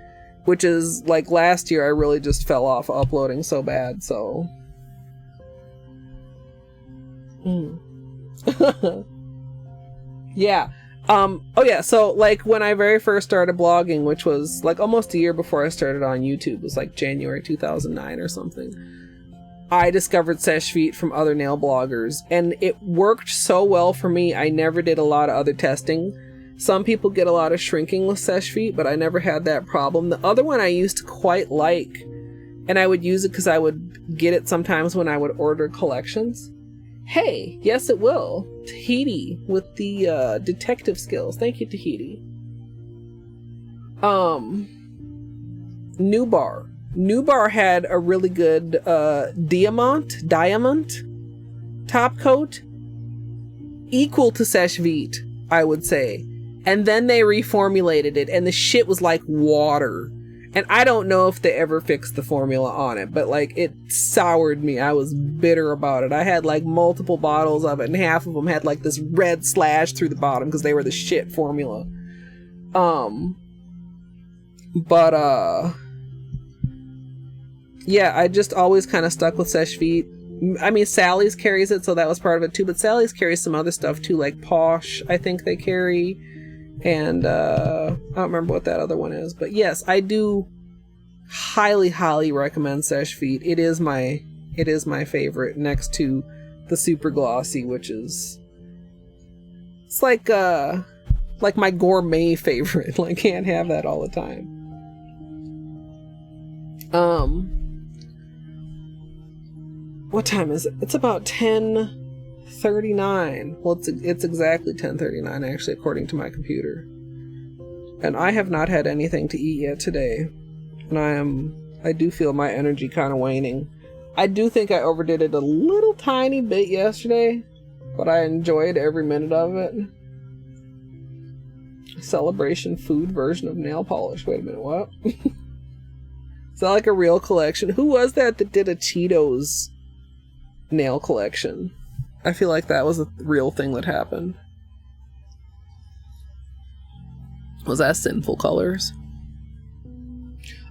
which is, like, last year I really just fell off uploading so bad, so. Yeah. Oh yeah, so like when I very first started blogging, which was like almost a year before I started on YouTube, it was like January 2009 or something, I discovered Sesh Feet from other nail bloggers, and it worked so well for me. I never did a lot of other testing. Some people get a lot of shrinking with Sesh Feet, but I never had that problem. The other one I used to quite like, and I would use it because I would get it sometimes when I would order collections. Hey, yes it will. Tahiti with the detective skills. Thank you, Tahiti. Nubar. Nubar had a really good diamond top coat, equal to Sesh Feet, I would say. And then they reformulated it, and the shit was like water. And I don't know if they ever fixed the formula on it, but like it soured me. I was bitter about it. I had like multiple bottles of it, and half of them had like this red slash through the bottom because they were the shit formula. Yeah, I just always kind of stuck with Sesh Feet. I mean, Sally's carries it, so that was part of it too, but Sally's carries some other stuff too, like Posh, I think they carry. And I don't remember what that other one is, but yes, I do highly recommend Sesh Feet. It is my favorite, next to the Super Glossy, which is, it's like my gourmet favorite. Like, can't have that all the time. What time is it? It's about 10:39. Well, it's exactly 10:39 actually, according to my computer. And I have not had anything to eat yet today. And I do feel my energy kind of waning. I do think I overdid it a little tiny bit yesterday, but I enjoyed every minute of it. Celebration food version of nail polish. Wait a minute, what? Is that like a real collection? Who was that did a Cheetos nail collection? I feel like that was a real thing that happened. Was that Sinful Colors?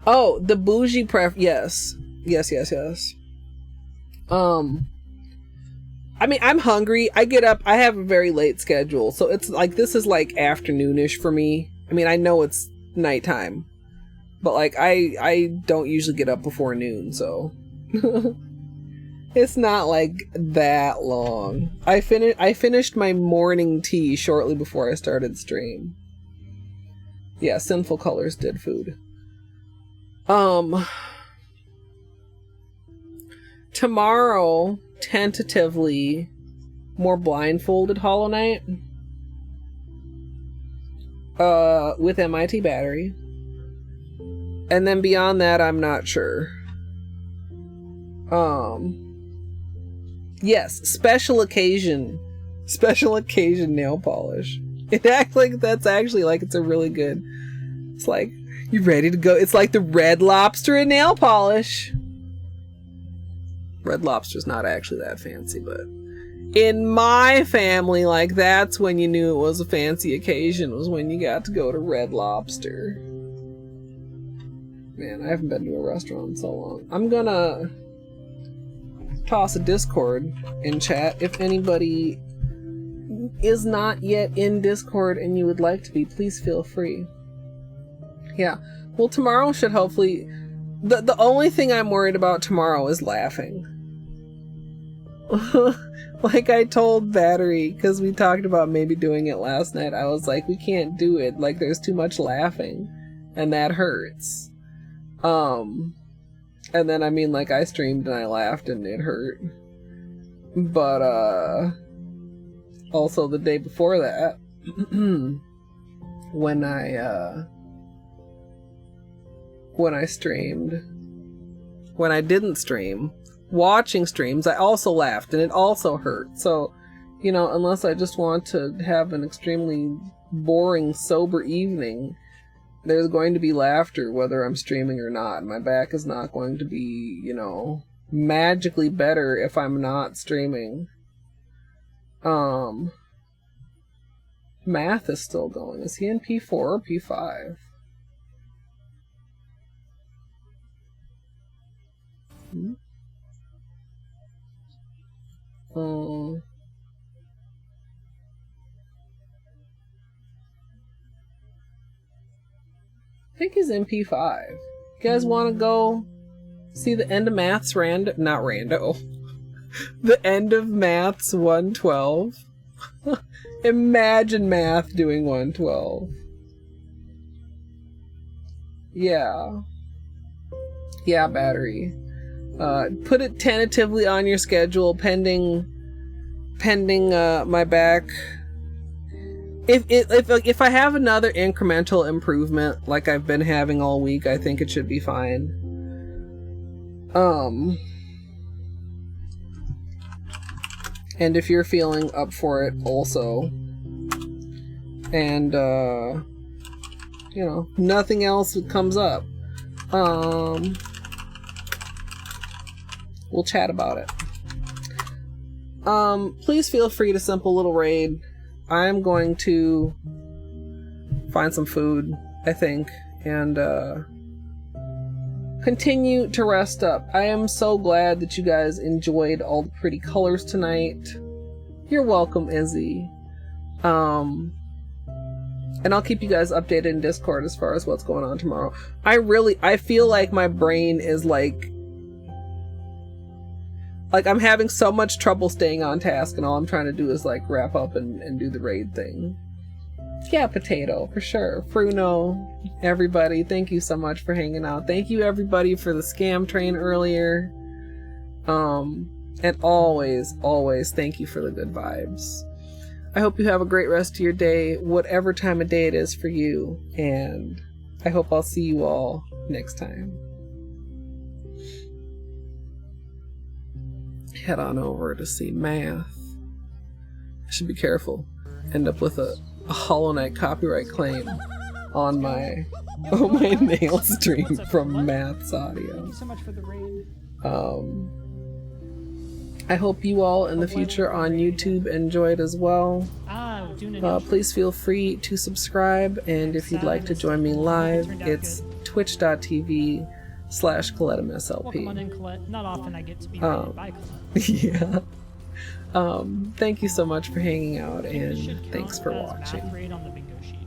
Oh, the bougie yes. Yes. I mean, I'm hungry. I get up, I have a very late schedule, so it's like, this is like afternoonish for me. I mean, I know it's nighttime, but like, I don't usually get up before noon, so it's not like that long. I finished my morning tea shortly before I started stream. Yeah, Sinful Colors did food. Tomorrow, tentatively, more blindfolded Hollow Knight. With MIT battery. And then beyond that, I'm not sure. Yes, special occasion nail polish. It acts like that's actually like it's a really good. It's like, you ready to go? It's like the Red Lobster and nail polish. Red Lobster's not actually that fancy, but in my family, like, that's when you knew it was a fancy occasion, was when you got to go to Red Lobster. Man, I haven't been to a restaurant in so long. I'm gonna toss a Discord in chat. If anybody is not yet in Discord and you would like to be, please feel free. Yeah. Well, tomorrow should hopefully... The only thing I'm worried about tomorrow is laughing. Like I told Battery, because we talked about maybe doing it last night, I was like, we can't do it. Like, there's too much laughing. And that hurts. And then, I mean, like, I streamed and I laughed and it hurt. But, also the day before that, when I streamed, when I didn't stream, watching streams, I also laughed and it also hurt. So, you know, unless I just want to have an extremely boring, sober evening, there's going to be laughter whether I'm streaming or not. My back is not going to be, you know, magically better if I'm not streaming. Math is still going. Is he in P4 or P5? I think he's in P5. You guys want to go see the end of Maths not Rando. The end of Maths 112. Imagine Math doing 112. Yeah. Yeah, Battery. Put it tentatively on your schedule pending my back. If I have another incremental improvement like I've been having all week, I think it should be fine. And if you're feeling up for it also, and you know, nothing else comes up, we'll chat about it. Please feel free to simple little raid. I'm going to find some food, I think, and continue to rest up. I am so glad that you guys enjoyed all the pretty colors tonight. You're welcome, Izzy. And I'll keep you guys updated in Discord as far as what's going on tomorrow. I feel like my brain is like I'm having so much trouble staying on task, and all I'm trying to do is like wrap up and do the raid thing. Yeah, Potato, for sure. Fruno, everybody, thank you so much for hanging out. Thank you everybody for the scam train earlier. And always, always thank you for the good vibes. I hope you have a great rest of your day, whatever time of day it is for you, and I hope I'll see you all next time. Head on over to see Math. I should be careful. End up with a Hollow Knight copyright claim on my nail stream from Math's audio. Thank you so much for the raid. I hope you all in the future on YouTube enjoyed as well. Please feel free to subscribe, and if you'd like to join me live, it's twitch.tv/Colette MSLP. Welcome on in, Colette. Not often I get to be rated by Colette. Yeah. Thank you so much for hanging out, and thanks for watching. Raid on the bingo sheet.